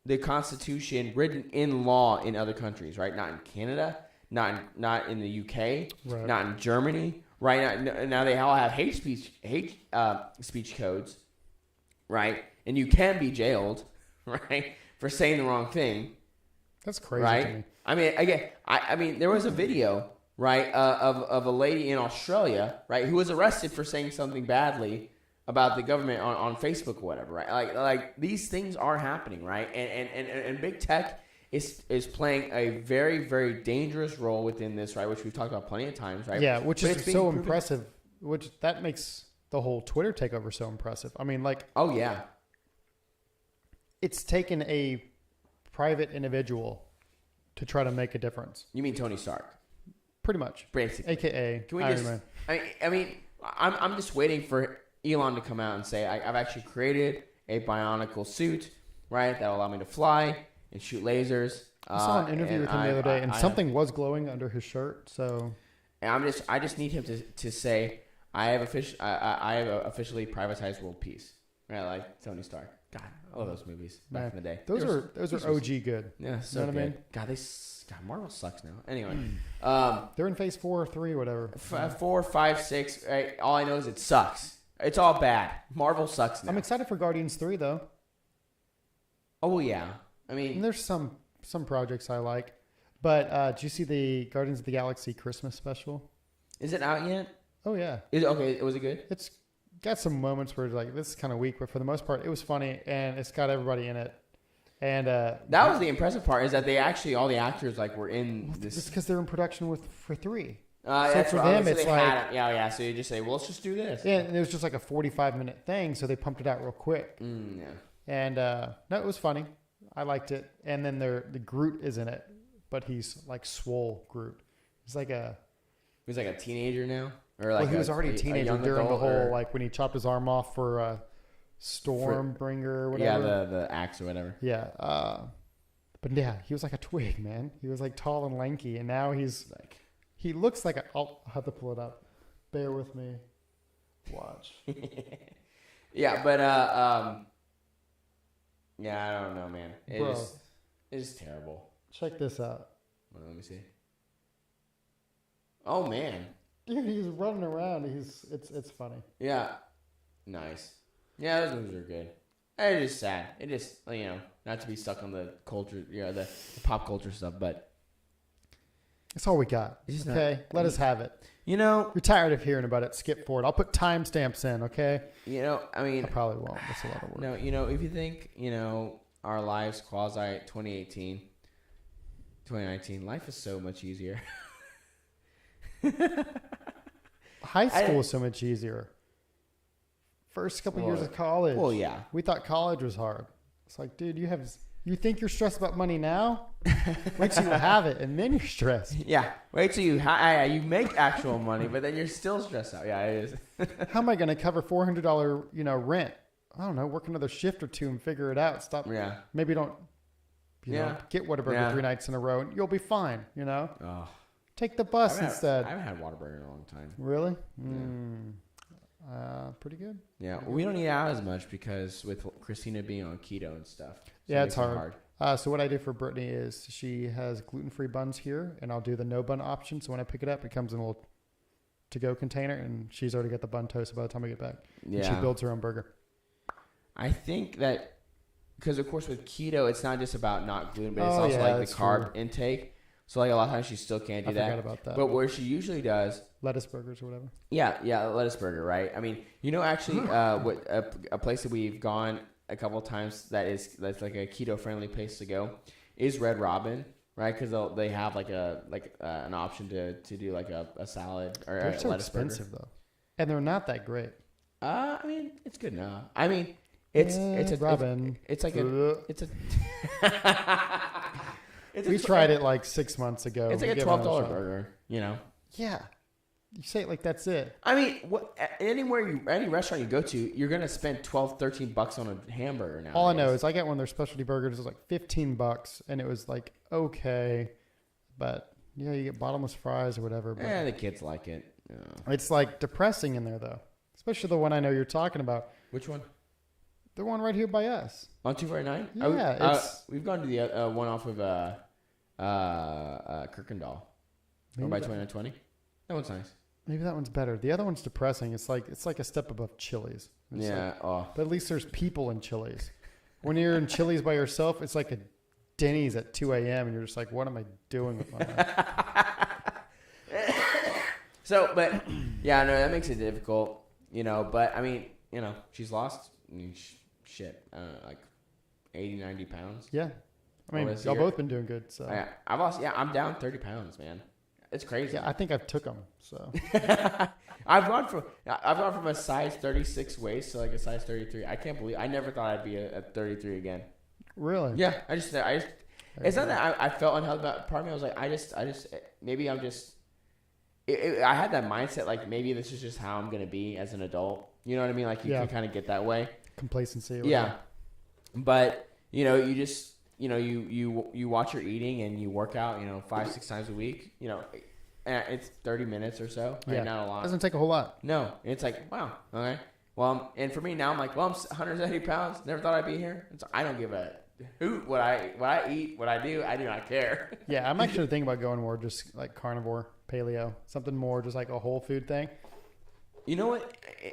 the Constitution, written in law in other countries, right? Not in Canada, not in the UK, not in Germany, right? Now they all have hate speech codes, right? And you can be jailed, right, for saying the wrong thing. That's crazy, right? to me. I mean, again, I mean, there was a video, right, of a lady in Australia, right, who was arrested for saying something badly about the government on Facebook or whatever, right? Like these things are happening, right? And big tech is playing a very, very dangerous role within this, right? Which we've talked about plenty of times, right? Yeah, which is so impressive. Which that makes the whole Twitter takeover so impressive. I mean, like, oh yeah, it's taken a private individual to try to make a difference. You mean Tony Stark? Pretty much, basically. AKA Can we Iron just? Man. I mean, I'm just waiting for Elon to come out and say I've actually created a bionicle suit, right, that will allow me to fly and shoot lasers. I saw an interview with him the other day, and something was glowing under his shirt. So, and I just need him to say I have officially privatized world peace, right? Like Tony Stark. God, I love those movies back in the day. Those are OG good. Yeah, so you know good. what I mean? God, Marvel sucks now. Anyway, they're in phase 4 or 3, whatever. 4, 5, 6. Right? All I know is it sucks. It's all bad. Marvel sucks now. I'm excited for Guardians 3 though. Oh yeah, I mean, and there's some projects I like, but did you see the Guardians of the Galaxy Christmas special? Is it out yet? Oh yeah. Okay? Was it good? It's got some moments where it's like, this is kind of weak, but for the most part, it was funny, and it's got everybody in it. And that was the impressive part, is that they actually, all the actors like were in this. Just because they're in production for 3. So for them, it's like yeah. So you just say, well, let's just do this. Yeah, and it was just like a 45-minute thing, so they pumped it out real quick. Yeah. And no, it was funny. I liked it. And then the Groot is in it, but he's like swole Groot. He's like a teenager now, or like he was already a teenager during the whole like when he chopped his arm off for Stormbringer or whatever. Yeah, the axe or whatever. Yeah. But yeah, he was like a twig, man. He was like tall and lanky, and now he's like, he looks like I'll have to pull it up. Bear with me. Watch. Yeah, but yeah, I don't know, man. It's terrible. Check this out. Well, let me see. Oh man, dude, he's running around. It's funny. Yeah, nice. Yeah, those movies are good. It's just sad. It just, not to be stuck on the culture, the pop culture stuff, but that's all we got. Okay, let us have it. You're tired of hearing about it. Skip forward. I'll put timestamps in. Okay. I mean, I probably won't. That's a lot of work. No, if you think our lives quasi 2018, 2019, life is so much easier. High school is so much easier. First couple years of college. Well, yeah. We thought college was hard. It's like, dude, you think you're stressed about money now? Wait till you have it, and then you're stressed. Yeah. Wait till you make actual money, but then you're still stressed out. Yeah, it is. How am I going to cover $400, rent? I don't know. Work another shift or 2 and figure it out. Stop. Yeah. Maybe don't. Get Whataburger 3 nights in a row, and you'll be fine. Oh. Take the bus instead. I haven't had Whataburger in a long time. Really? Yeah. Pretty good. Yeah, we don't eat out as much because with Christina being on keto and stuff. So yeah, it's hard. So what I do for Brittany is she has gluten-free buns here, and I'll do the no bun option. So when I pick it up, it comes in a little to-go container, and she's already got the bun toasted by the time I get back. Yeah. And she builds her own burger. I think that because, of course, with keto, it's not just about not gluten, but it's also like the carb intake. So like a lot of times she still can't do I that. forgot about that. But where she usually does, lettuce burgers or whatever. yeah, lettuce burger, right? I mean, actually, what a place that we've gone a couple of times that's like a keto friendly place to go is Red Robin, right? Because they have like an option to do like a salad or They're a so lettuce expensive burger. though, and they're not that great. I mean, it's good enough. I mean, it's a Robin. It's like a it's a. We tried it like 6 months ago. It's like a $12 burger, Yeah, you say it like that's it. I mean, any restaurant you go to, you're gonna spend $12-$13 on a hamburger now. All I know is I got one of their specialty burgers. It was like $15, and it was like okay, but yeah, you get bottomless fries or whatever. But the kids like it. Yeah. it's like depressing in there though, especially the one I know you're talking about. Which one? The one right here by us. On 249? Yeah, we've gone to the one off of Kirkendall. Or by 2920. That one's nice. Maybe that one's better. The other one's depressing. It's like a step above Chili's. But at least there's people in Chili's. When you're in Chili's by yourself, it's like a Denny's at 2 a.m. and you're just like, what am I doing with my life? So, but yeah, no, that makes it difficult, But I mean, she's lost. Like 80, 90 pounds. Yeah. I mean, y'all both been doing good. So I've lost. Yeah, I'm down 30 pounds, man. It's crazy. Yeah, I think I've took them. So I've gone from a size 36 waist to like a size 33. I can't believe I never thought I'd be at 33 again. Really? Yeah. I just. It's not that I felt unhealthy, but part of me I was like, I just maybe I'm just. I had that mindset like maybe this is just how I'm gonna be as an adult. You know what I mean? Like you can kind of get that way. Complacency. Yeah. But you just. You watch your eating and you work out, 5-6 times a week, it's 30 minutes or so. Right? Not a lot. Doesn't take a whole lot. No. And it's like, wow. Okay. Well, and for me now, I'm like, well, I'm 170 pounds. Never thought I'd be here. And so I don't give a hoot what I eat, what I do. I do not care. Yeah. I'm actually thinking about going more just like carnivore, paleo, something more just like a whole food thing. You know what?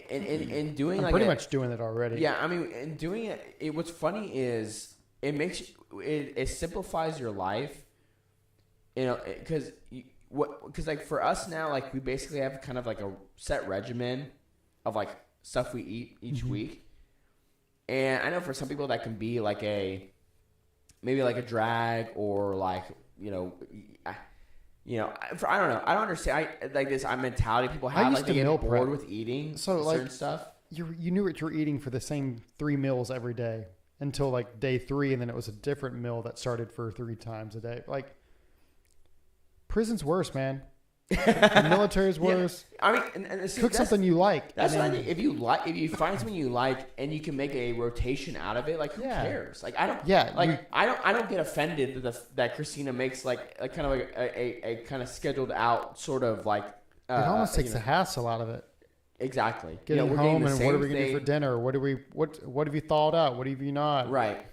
In doing I'm like pretty much doing it already. Yeah. I mean, in doing it, what's funny is, it simplifies your life, because like for us now, like we basically have kind of like a set regimen of like stuff we eat each week, and I know for some people that can be like maybe like a drag or like I don't know. I don't understand. Like this mentality people have, like they get bored with eating certain stuff. You knew what you were eating for the same 3 meals every day. Until like day 3, and then it was a different meal that started for 3 times a day. Like, prison's worse, man. The military's worse. Yeah. I mean, and cook something you like. That's what I think. If you find something you like and you can make a rotation out of it, like who cares? Like I don't. Yeah. Like I don't get offended that Christina makes like kind of like a kind of scheduled out sort of like. It almost takes the hassle out of it. Exactly. Getting home and what are we going to do for dinner? What have you thawed out? What have you not? Right.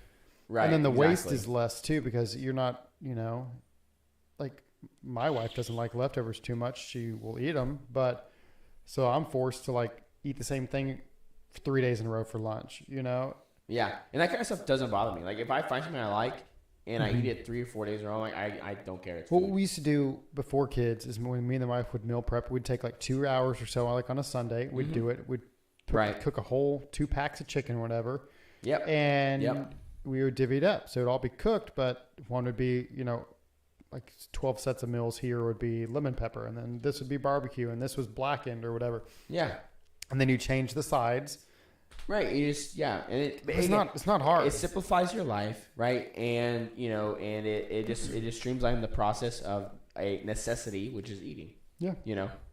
And then the waste is less too because you're not, like my wife doesn't like leftovers too much. She will eat them, but so I'm forced to like eat the same thing 3 days in a row for lunch, Yeah. And that kind of stuff doesn't bother me. Like if I find something I like and I eat it 3 or 4 days in a row, like I don't care. It's what we used to do before kids is when me and the wife would meal prep, we'd take like 2 hours or so, like on a Sunday. We'd do it. We'd cook a whole 2 packs of chicken or whatever. Yep. And we would divvy it up. So it'd all be cooked, but one would be, like 12 sets of meals here would be lemon pepper. And then this would be barbecue. And this was blackened or whatever. Yeah. And then you change the sides. Right. You just, and it's not hard. It simplifies your life, right? And it just streamlines the process of a necessity, which is eating. Yeah.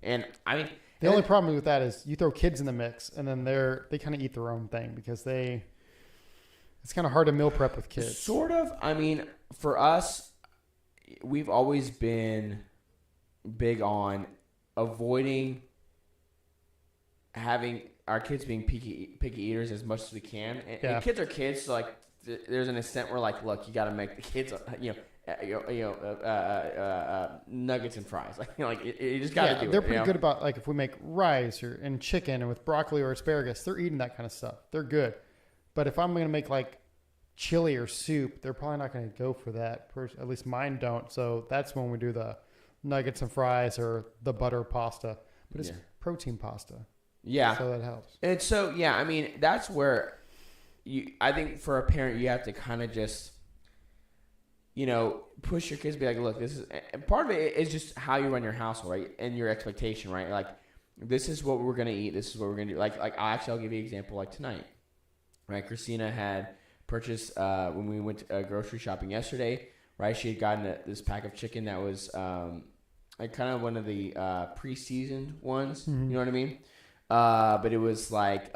And I mean the only problem with that is you throw kids in the mix, and then they kind of eat their own thing because it's kind of hard to meal prep with kids. Sort of. I mean, for us, we've always been big on avoiding having our kids being picky eaters as much as we can, and kids are kids. So like, there's an extent where like, look, you got to make the kids, nuggets and fries. Like, you just got to do it. They're pretty good about like if we make rice and chicken and with broccoli or asparagus, they're eating that kind of stuff. They're good. But if I'm gonna make like chili or soup, they're probably not going to go for that. At least mine don't. So that's when we do the nuggets and fries or the butter pasta. But it's protein pasta. Yeah. So that helps. And so, yeah, I mean, that's where I think for a parent, you have to kind of just, push your kids to be like, look, this is, and part of it is just how you run your household, right? And your expectation, right? Like, this is what we're going to eat. This is what we're going to do. I'll give you an example like tonight, right? Christina had purchased, when we went grocery shopping yesterday, right? She had gotten this pack of chicken that was like kind of one of the pre-seasoned ones. Mm-hmm. You know what I mean? But it was like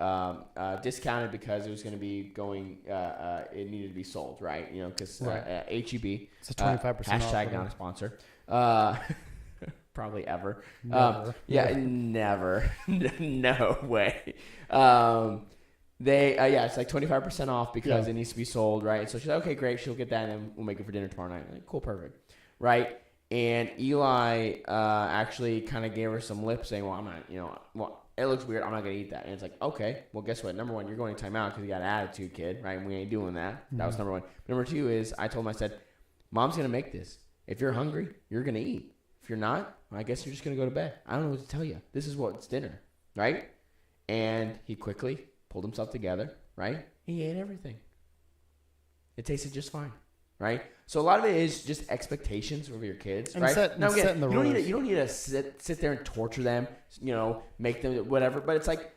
discounted because it was going to be going. It needed to be sold, right? Because HEB. It's a 25% hashtag off, not a sponsor. Probably ever. Never. Never. No way. It's like 25% off because it needs to be sold, right? So she's like, okay, great. She'll get that, and then we'll make it for dinner tomorrow night. I'm like, cool, perfect, right? And Eli actually kind of gave her some lip saying, well, I'm not, it looks weird. I'm not going to eat that. And it's like, okay, well, guess what? Number one, you're going to timeout because you got an attitude, kid, right? And we ain't doing that. Mm-hmm. That was number one. Number two is I told him, I said, Mom's going to make this. If you're hungry, you're going to eat. If you're not, well, I guess you're just going to go to bed. I don't know what to tell you. This is what's dinner, right? And he quickly pulled himself together, right? He ate everything. It tasted just fine, right? So a lot of it is just expectations of your kids, and right? Setting the rules. You don't need to sit there and torture them, make them whatever. But it's like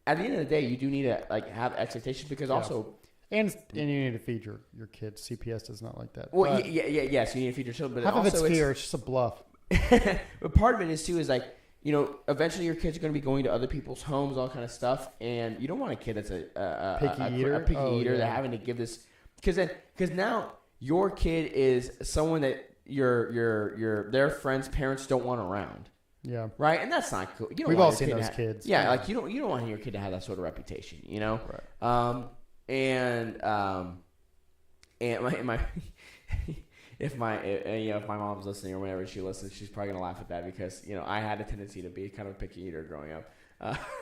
at the end of the day, you do need to like have expectations because also. And you need to feed your kids. CPS does not like that. Well, yes, you need to feed your children. But half of it's fear. It's just a bluff. But part of it is too is like eventually your kids are going to be going to other people's homes, all kind of stuff, and you don't want a kid that's a picky eater that having to give this because now your kid is someone that their friends' parents don't want around. Yeah. Right, and that's not cool. We've all seen those kids. Yeah, like you don't want your kid to have that sort of reputation, Right. And my if my mom's listening or whenever she listens, she's probably gonna laugh at that because I had a tendency to be kind of a picky eater growing up.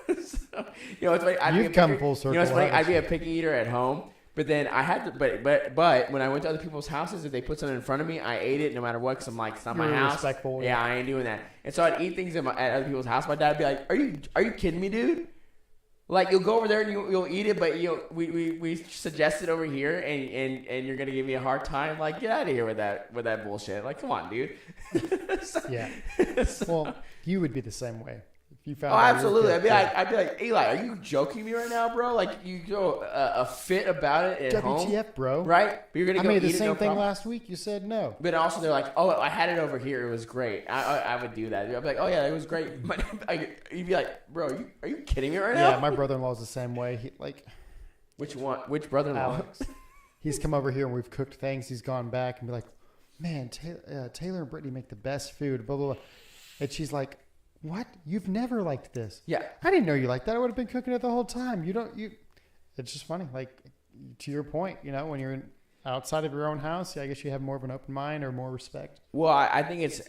It's funny. You've come full circle. It's funny. I'd be a picky eater at home, but then I had to. But when I went to other people's houses, if they put something in front of me, I ate it no matter what because I'm like, it's not my house. Respectful. Yeah, I ain't doing that. And so I'd eat things at other people's house. My dad would be like, "Are you kidding me, dude?" Like you'll go over there and you'll eat it, but we suggest it over here, and you're gonna give me a hard time. Like get out of here with that bullshit. Like come on, dude. Yeah. Well, you would be the same way if you found. Oh, absolutely. I'd be like, Eli, are you joking me right now, bro? Like you go a fit about it at home. WTF, bro? Right? But you're gonna. I made the same thing last week. You said no. But also they're like, oh, I had it over here. It was great. I would do that. I'd be like, oh yeah, it was great. But you'd be like, bro, are you kidding me right now? Yeah, my brother-in-law's the same way. Which one? Which brother-in-law? Alex. He's come over here and we've cooked things. He's gone back and be like, man, Taylor and Brittany make the best food. Blah blah blah. And she's like, what? You've never liked this? Yeah. I didn't know you liked that. I would have been cooking it the whole time. It's just funny. Like to your point, when you're outside of your own house, I guess you have more of an open mind or more respect. Well, I think it's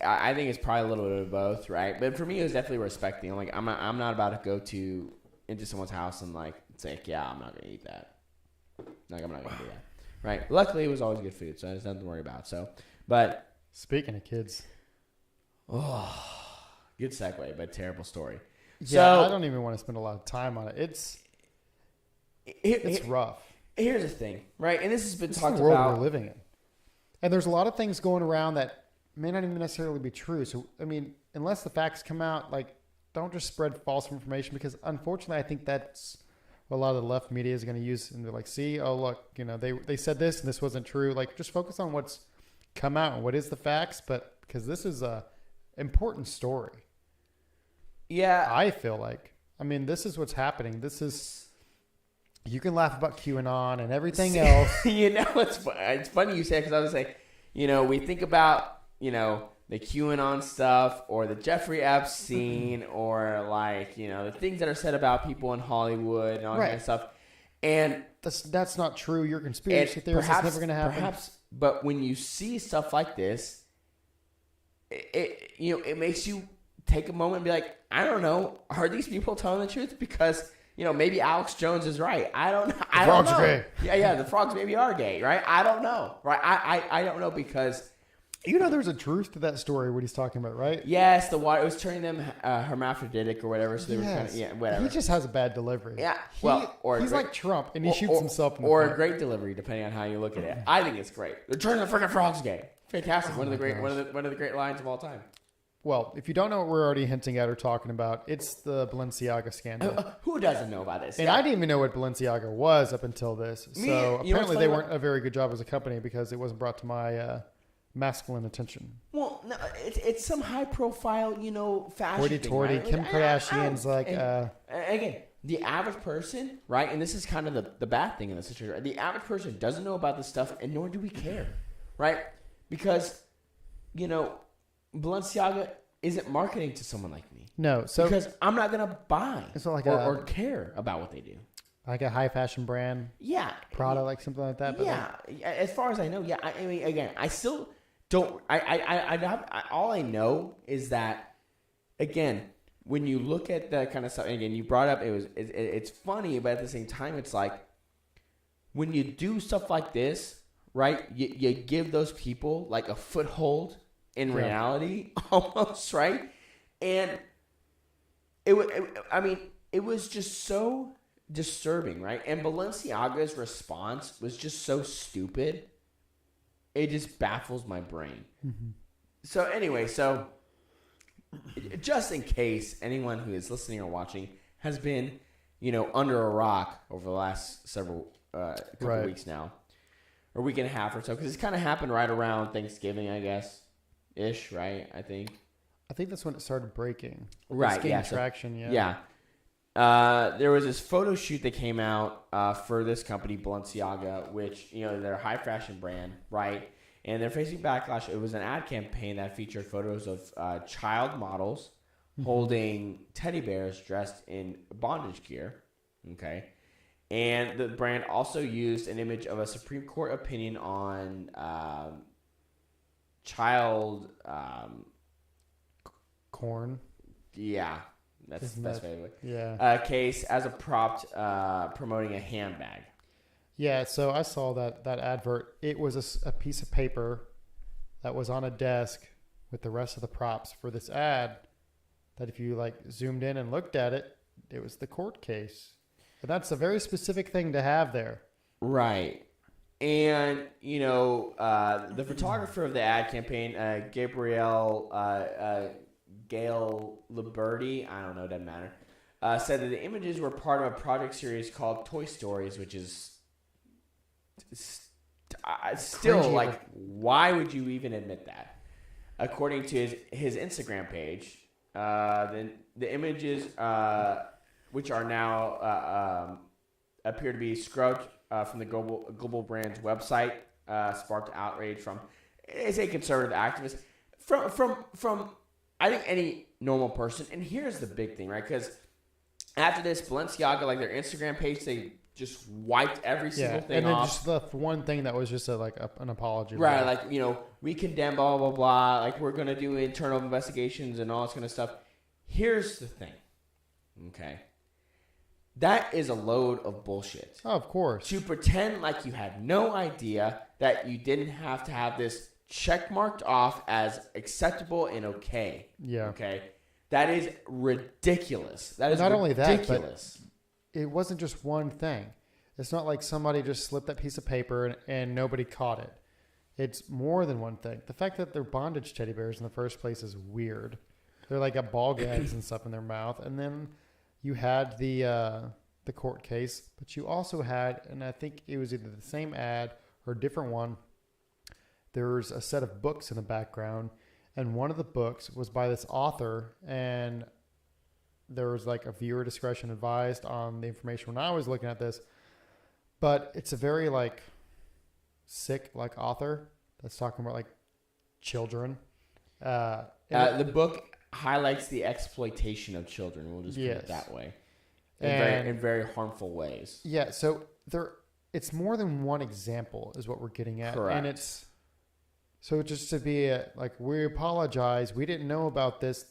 probably a little bit of both, right? But for me, it was definitely respecting. Like I'm not about to go into someone's house and like say, yeah, I'm not gonna eat that. Like I'm not gonna do that, right? Luckily, it was always good food, so there's nothing to worry about. So, but speaking of kids, good segue, but terrible story. Yeah, so, I don't even want to spend a lot of time on it. It's rough. Here's the thing, right? And this has been talked about. The world we're living in. And there's a lot of things going around that may not even necessarily be true. So, I mean, unless the facts come out, like, don't just spread false information because, unfortunately, I think that's what a lot of the left media is going to use. And they're like, see, oh, look, they said this and this wasn't true. Like, just focus on what's come out and what is the facts. But because this is a important story. Yeah. I feel like. I mean, this is what's happening. You can laugh about QAnon and everything else. It's funny you say it because I was like, we think about, the QAnon stuff or the Jeffrey Epstein or like, the things that are said about people in Hollywood and all that kind of stuff. And that's not true. You're a conspiracy theorist. It's never going to happen. But when you see stuff like this, it makes you take a moment and be like, I don't know, are these people telling the truth? Because, maybe Alex Jones is right. I don't know. The frogs are gay. Yeah, the frogs maybe are gay, right? I don't know, right? I don't know because there's a truth to that story. What he's talking about, right? yes, the water it was turning them hermaphroditic or whatever. So they were kind of whatever. He just has a bad delivery. Yeah, he's like Trump, and he shoots himself in the or foot. a great delivery, depending on how you look at it. I think it's great. They're turning the freaking frogs gay. Fantastic. One of the great lines of all time. Well, if you don't know what we're already hinting at or talking about, it's the Balenciaga scandal. Who doesn't know about this? And I didn't even know what Balenciaga was up until this. So apparently they weren't a very good job as a company because it wasn't brought to my masculine attention. Well, no, it's some high profile, fashion Hoity-toity. thing, right? Kim Kardashian's again, the average person, right? And this is kind of the bad thing in this situation. Right? The average person doesn't know about this stuff, and nor do we care, right? Because, Balenciaga isn't marketing to someone like me. No, so because I'm not gonna buy it's not like or care about what they do. Like a high fashion brand, Yeah, Prada, like something like that. But as far as I know, yeah. I mean, again, I still don't. All I know is that, again, when you look at that kind of stuff, and again, you brought up it's funny, but at the same time, it's like when you do stuff like this, right? You give those people like a foothold in reality, almost, right? And it was just so disturbing, right? And Balenciaga's response was just so stupid. It just baffles my brain. Mm-hmm. So anyway, just in case anyone who is listening or watching has been, under a rock over the last several couple of weeks now, or week and a half or so, because it's kind of happened right around Thanksgiving, I guess. Ish, right? I think that's when it started breaking. Right, gaining traction. Yeah. There was this photo shoot that came out for this company, Balenciaga, which they're a high fashion brand, right? And they're facing backlash. It was an ad campaign that featured photos of child models holding teddy bears dressed in bondage gear. Okay, and the brand also used an image of a Supreme Court opinion on child corn. Yeah, that's the best way. Yeah. Case as a prop promoting a handbag. Yeah, so I saw that advert. It was a piece of paper that was on a desk with the rest of the props for this ad. That if you zoomed in and looked at it, it was the court case. But that's a very specific thing to have there. Right. And, the photographer of the ad campaign, Gail Liberty, I don't know, doesn't matter, said that the images were part of a project series called Toy Stories, which is still cringy. Why would you even admit that? According to his Instagram page, the images, which are now appear to be scrubbed from the global brand's website, sparked outrage from, it's a conservative activist, from I think any normal person. And here's the big thing, right? Because after this, Balenciaga, their Instagram page, they just wiped every single thing and then off. just the one thing that was just an apology. Right, we condemn blah, blah, blah. We're going to do internal investigations and all this kind of stuff. Here's the thing, okay? That is a load of bullshit. Oh, of course. To pretend like you had no idea that you didn't have to have this check marked off as acceptable and okay. Yeah. Okay? That is ridiculous. That is not ridiculous. Only that, but it wasn't just one thing. It's not like somebody just slipped that piece of paper and nobody caught it. It's more than one thing. The fact that they're bondage teddy bears in the first place is weird. They're got ball gags and stuff in their mouth. And then you had the court case, but you also had, and I think it was either the same ad or a different one, there's a set of books in the background, and one of the books was by this author, and there was a viewer discretion advised on the information when I was looking at this, but it's a very sick author that's talking about children. The book highlights the exploitation of children. We'll just put it that way, in very harmful ways. Yeah, so it's more than one example, is what we're getting at. Correct. And so just to be we apologize, we didn't know about this.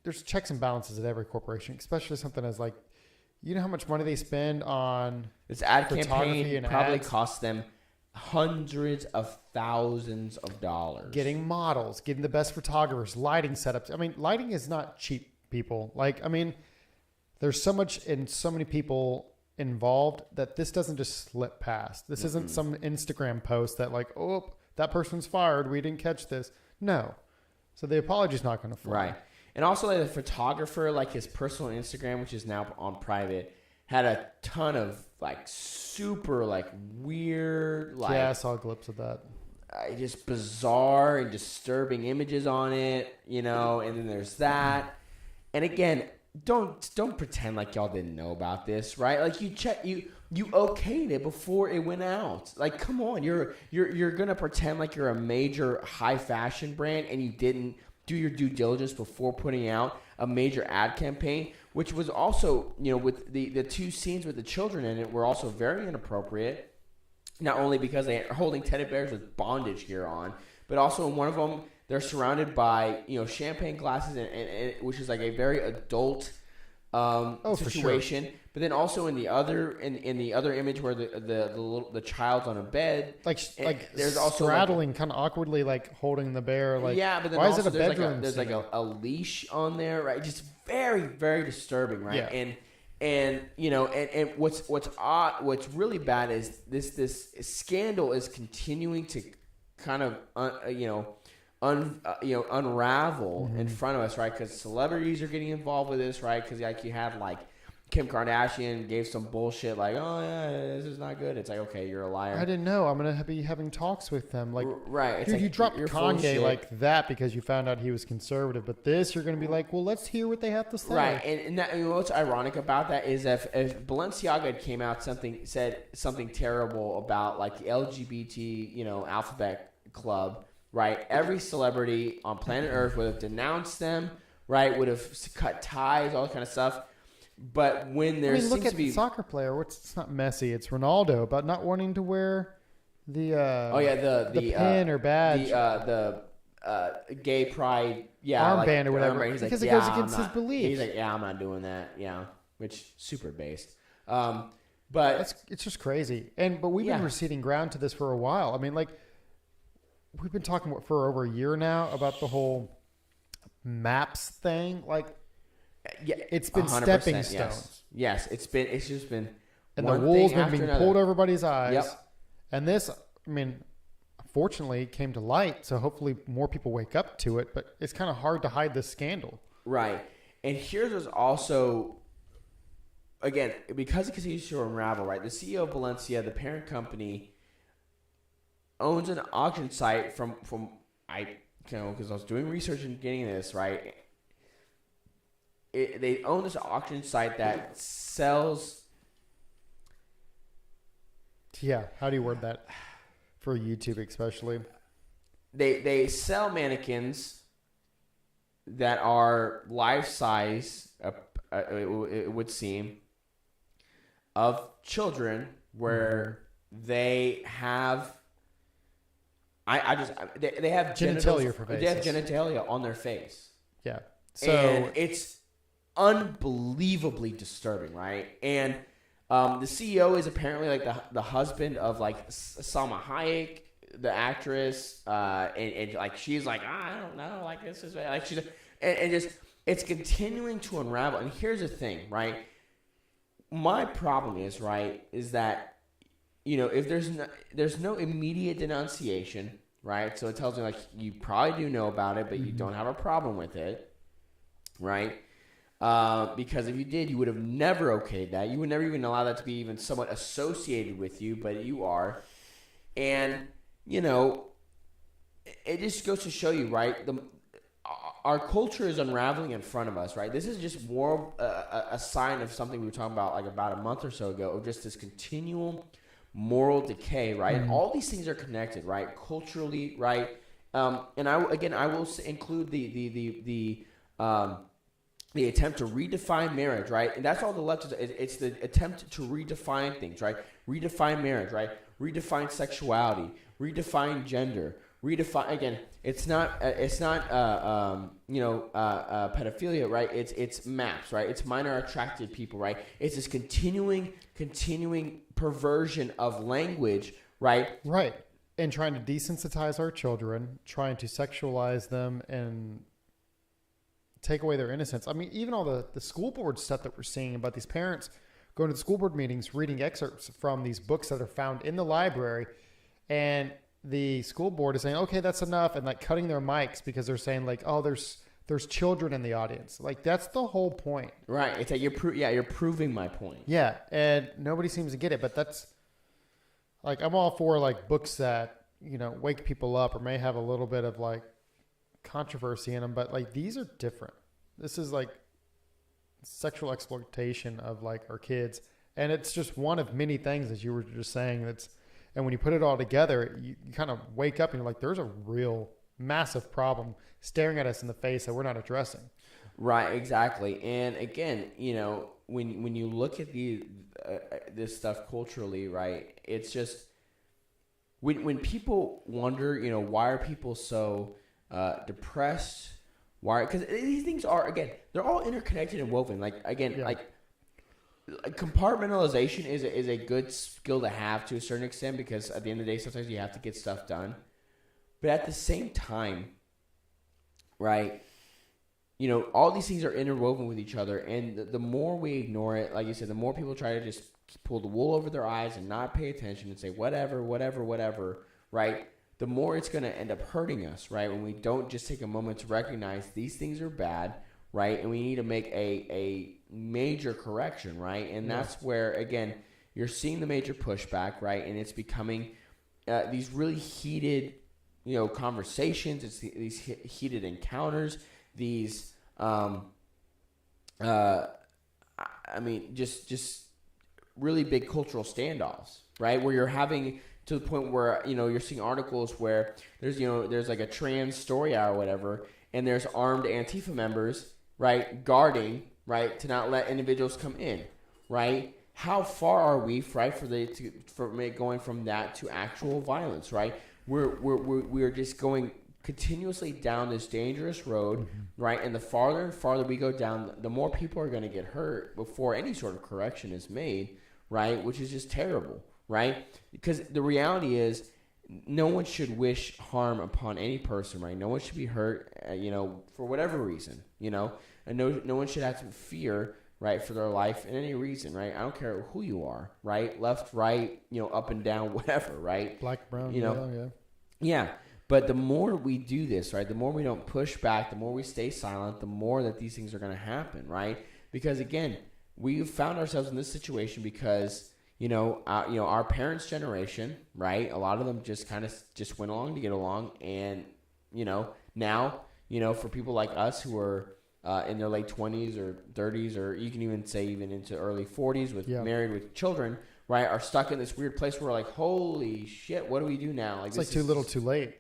There's checks and balances at every corporation, especially something as You know how much money they spend on this ad photography campaign and probably ads? costs them hundreds of thousands of dollars. Getting models, getting the best photographers, lighting setups. I mean, lighting is not cheap, people. Like, I mean, there's so much and so many people involved that this doesn't just slip past. This isn't some Instagram post that like, oh, that person's fired. We didn't catch this. No. So the apology's not going to fly. Right. And also like the photographer, like his personal Instagram, which is now on private, had a ton of like super like weird, like Yeah, I saw glimpses of that. just bizarre and disturbing images on it, you know, and then there's that. And again, don't pretend like y'all didn't know about this, right? Like you okayed it before it went out. Like, come on, you're gonna pretend like you're a major high fashion brand and you didn't do your due diligence before putting out a major ad campaign, which was also, you know, with the two scenes with the children in it were also very inappropriate. Not only because they are holding teddy bears with bondage gear on, but also in one of them they're surrounded by, you know, champagne glasses and which is like a very adult situation. For sure. But then also in the other image where the child's on a bed, there's also straddling, kind of awkwardly, like holding the bear. Like, yeah, but then why also is it a bedroom? There's like a leash on there, right? Just very, very disturbing, right? Yeah. And you know, and what's odd, what's really bad is this scandal is continuing to kind of unravel in front of us, right? Because celebrities are getting involved with this, right? Because like you had like Kim Kardashian gave some bullshit like, oh yeah, this is not good. It's like, okay, you're a liar. I didn't know. I'm gonna be having talks with them. Like, right? It's dude, like, you dropped you're full of Kanye shit. like that because you found out he was conservative. But this, you're gonna be like, well, let's hear what they have to say. Right, and that, you know, what's ironic about that is if Balenciaga had came out said something terrible about like the LGBT, you know, alphabet club, right? Every celebrity on planet Earth would have denounced them, right? Would have cut ties, all that kind of stuff. But when there seems look at to be the soccer player. It's not Messi. It's Ronaldo about not wanting to wear the the pin or badge, the gay pride, armband or whatever, He's because like, it goes against his beliefs. He's like, yeah, I'm not doing that. Yeah, which super based. But it's just crazy. But we've been receding ground to this for a while. I mean, like we've been talking for over a year now about the whole maps thing. Like, yeah, it's been stepping stones. Yes, it's just been, and the wool's been being pulled over everybody's eyes. Yep. And this, I mean, fortunately, came to light, so hopefully more people wake up to it. But it's kind of hard to hide this scandal, right? And here's what's also, again, because it continues to unravel, right? The CEO of Balenciaga, the parent company, owns an auction site from because I was doing research and getting this right. They own this auction site that sells. Yeah, how do you word that for YouTube, especially? They sell mannequins that are life size. It would seem of children where they have. They have genitalia for faces. They have genitalia on their face. Yeah, so and it's unbelievably disturbing, right? And the CEO is apparently like the husband of like Salma Hayek, the actress, and like she's like, I don't know, like this is like she's and just it's continuing to unravel. And here's the thing, right? My problem is that, you know, if there's no immediate denunciation, right? So it tells me like you probably do know about it, but you don't have a problem with it, right? Because if you did, you would have never okayed that. You would never even allow that to be even somewhat associated with you, but you are. And, you know, it just goes to show you, right? Our culture is unraveling in front of us, right? This is just more a sign of something we were talking about like about a month or so ago, of just this continual moral decay, right? And all these things are connected, right? Culturally, right? And I will include the attempt to redefine marriage, right? And that's all the left is. It's the attempt to redefine things, right? Redefine marriage, right? Redefine sexuality, redefine gender, redefine again. It's not pedophilia, right? It's MAPS, right? It's minor attracted people, right? It's this continuing perversion of language, right? Right. And trying to desensitize our children, trying to sexualize them and take away their innocence. I mean, even all the school board stuff that we're seeing about these parents going to the school board meetings, reading excerpts from these books that are found in the library, and the school board is saying, okay, that's enough, and like cutting their mics because they're saying like, oh, there's children in the audience. Like, that's the whole point. Right. It's like you're proving my point. Yeah. And nobody seems to get it, but that's like, I'm all for like books that, wake people up or may have a little bit of like controversy in them, but like these are different. This is like sexual exploitation of like our kids. And it's just one of many things, as you were just saying, and when you put it all together, you kind of wake up and you're like, there's a real massive problem staring at us in the face that we're not addressing. Right, exactly. And again, when you look at this stuff culturally, right, it's just when people wonder, why are people so depressed? Why? Because these things are, again, they're all interconnected and woven. Like, again, like compartmentalization is a good skill to have to a certain extent, because at the end of the day, sometimes you have to get stuff done. But at the same time, right, all these things are interwoven with each other. And the more we ignore it, like you said, the more people try to just pull the wool over their eyes and not pay attention and say whatever, right? The more it's going to end up hurting us, right? When we don't just take a moment to recognize these things are bad, right? And we need to make a major correction, right? And that's where, again, you're seeing the major pushback, right? And it's becoming these really heated, conversations. It's these heated encounters. These, just really big cultural standoffs, right? Where you're having to the point where, you're seeing articles where there's like a trans story hour or whatever, and there's armed Antifa members, right, guarding, right, to not let individuals come in, right? How far are we, right, for going from that to actual violence, right? We're just going continuously down this dangerous road, right? And the farther and farther we go down, the more people are going to get hurt before any sort of correction is made, right? Which is just terrible, right? Because the reality is, no one should wish harm upon any person, right? No one should be hurt, for whatever reason, and no one should have to fear, right, for their life in any reason, right? I don't care who you are, right? Left, right, up and down, whatever, right? Black, brown, yeah. But the more we do this, right, the more we don't push back, the more we stay silent, the more that these things are going to happen, right? Because again, we've found ourselves in this situation because, our parents' generation, right, a lot of them just kind of just went along to get along. And, now, for people like us who are in their late 20s or 30s, or you can even say even into early 40s with married with children, right, are stuck in this weird place where we're like, holy shit, what do we do now? Like, it's like too little too late.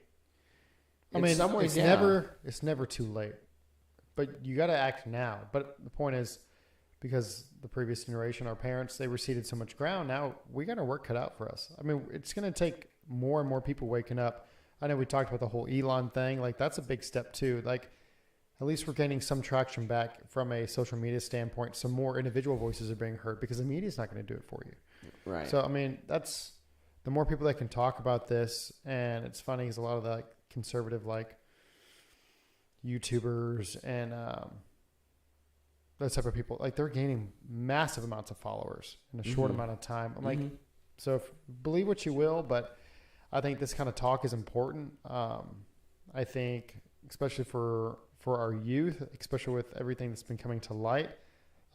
I mean, some ways, it's never too late, but you got to act now. But the point is, because the previous generation, our parents, they receded so much ground. Now we got our work cut out for us. I mean, it's going to take more and more people waking up. I know we talked about the whole Elon thing. Like, that's a big step too. Like, at least we're gaining some traction back from a social media standpoint. Some more individual voices are being heard because the media is not going to do it for you. Right. So, I mean, that's the more people that can talk about this. And it's funny because a lot of the conservative YouTubers and those type of people, like, they're gaining massive amounts of followers in a short amount of time. I'm like, so believe what you will, but I think this kind of talk is important. I think especially for our youth, especially with everything that's been coming to light,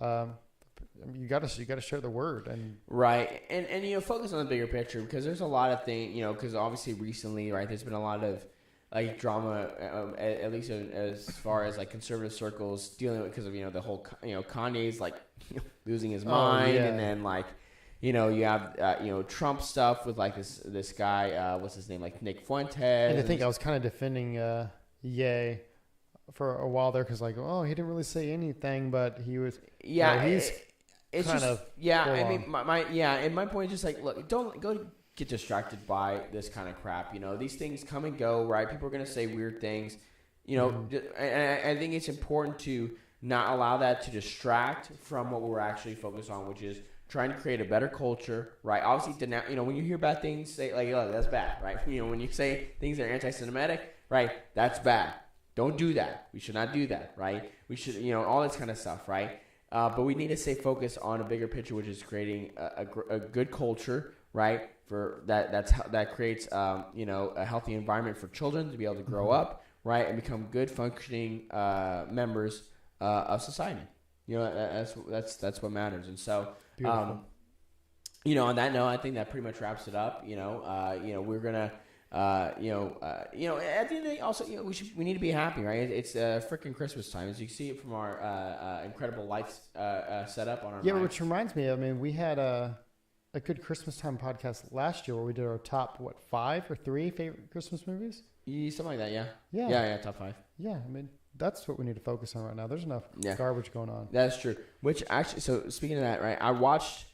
you got to share the word and right and focus on the bigger picture, because there's a lot of things, because obviously recently, right, there's been a lot of like drama, at least as far as like conservative circles dealing with, because of the whole Kanye's like losing his mind, and then like you have Trump stuff with like this guy, what's his name, like Nick Fuentes. And I think I was kind of defending Ye for a while there, because like, oh, he didn't really say anything, but he was he's it's kind just, of I mean my point is just like, look, don't go get distracted by this kind of crap. These things come and go, right? People are going to say weird things. And I think it's important to not allow that to distract from what we're actually focused on, which is trying to create a better culture, right? Obviously, when you hear bad things, say like, "Oh, that's bad," right? When you say things that are anti-Semitic, right? That's bad. Don't do that. We should not do that, right? We should, all this kind of stuff, right? But we need to stay focused on a bigger picture, which is creating a good culture, right? That creates, a healthy environment for children to be able to grow up, right, and become good functioning members of society. That's what matters. And so, on that note, I think that pretty much wraps it up. We're gonna. At the end of the day, also, we need to be happy, right? It's freaking Christmas time, as you can see it from our incredible lights setup on our. Yeah, mics. which reminds me, we had a good Christmas time podcast last year where we did our top 5 or 3 favorite Christmas movies. Something like that, yeah. Yeah, top 5. Yeah, that's what we need to focus on right now. There's enough garbage going on. That's true. Which actually, so speaking of that, right? I watched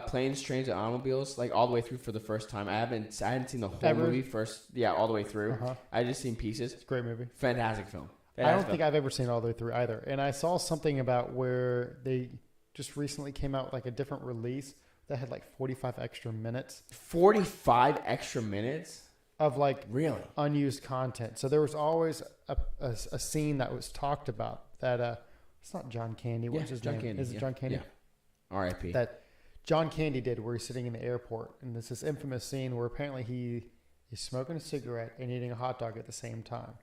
Planes, Trains, and Automobiles like all the way through for the first time. I hadn't seen the whole movie all the way through. I just seen pieces. It's a great movie. Fantastic film. I don't think I've ever seen it all the way through either. And I saw something about where they just recently came out with like a different release that had like 45 extra minutes. 45 extra minutes? Of like really unused content. So there was always a scene that was talked about that it's not John Candy. What's his name? Candy. Is it John Candy? Yeah. R.I.P. That John Candy did where he's sitting in the airport, and there's this infamous scene where apparently he's smoking a cigarette and eating a hot dog at the same time.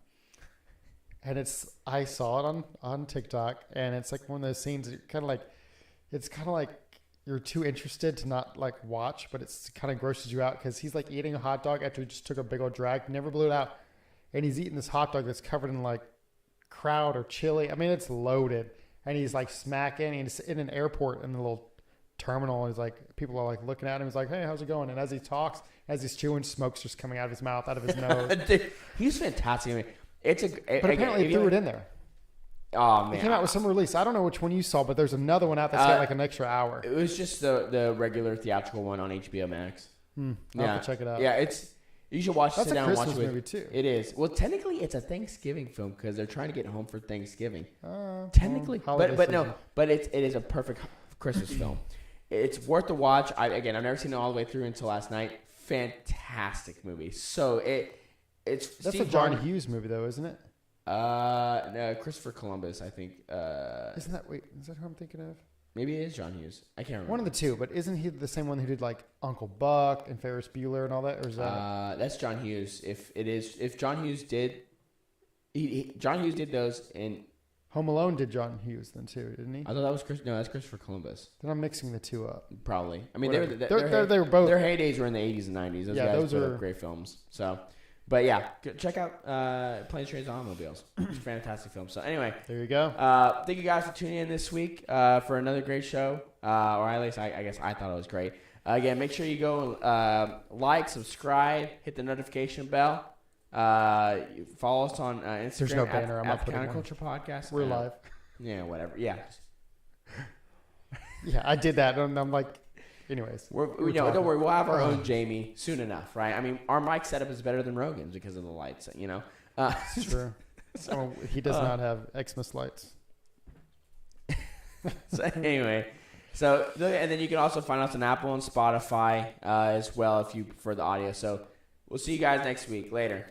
And I saw it on TikTok, and it's like one of those scenes that kind of like you're too interested to not like watch, but it's kind of grosses you out because he's like eating a hot dog after he just took a big old drag, never blew it out, and he's eating this hot dog that's covered in like kraut or chili. It's loaded, and he's like smacking, and he's in an airport in the little terminal, and he's like, people are like looking at him. He's like, "Hey, how's it going?" And as he talks, as he's chewing, smoke's just coming out of his mouth, out of his nose. Dude, he's fantastic. But apparently he threw it in there. Oh man! It came out with some release. I don't know which one you saw, but there's another one out that's got like an extra hour. It was just the regular theatrical one on HBO Max. I'll have to check it out. Yeah, you should watch. That's sit a down Christmas and watch it. movie too. It is. Well, technically, it's a Thanksgiving film because they're trying to get home for Thanksgiving. Technically, but it is a perfect Christmas film. It's worth the watch. I've never seen it all the way through until last night. Fantastic movie. So that's Steve a John Hughes movie though, isn't it? No, Christopher Columbus, I think. Is that who I'm thinking of? Maybe it is John Hughes. I can't remember. One of the two, but isn't he the same one who did like Uncle Buck and Ferris Bueller and all that, or is that? That's John Hughes. If John Hughes did, John Hughes did those in. Home Alone did John Hughes then too, didn't he? I thought that was that's Christopher Columbus. Then I'm mixing the two up. Probably. They were both. Their heydays were in the 80s and 90s. Those guys those are great films. So. But yeah, check out Planes, Trains, and Automobiles. It's a fantastic film. So anyway, there you go. Thank you guys for tuning in this week for another great show. Or at least I guess I thought it was great. Again, make sure you go like, subscribe, hit the notification bell. Follow us on Instagram. There's no banner. I'm at Counterculture Podcast. We're live. Yeah, whatever. Yeah. Yeah, I did that, and I'm like. Anyways, don't worry. We'll have our own Jamie soon enough, right? Our mic setup is better than Rogan's because of the lights, It's true. He does not have Xmas lights. So anyway, and then you can also find us on Apple and Spotify as well if you prefer the audio. So we'll see you guys next week. Later.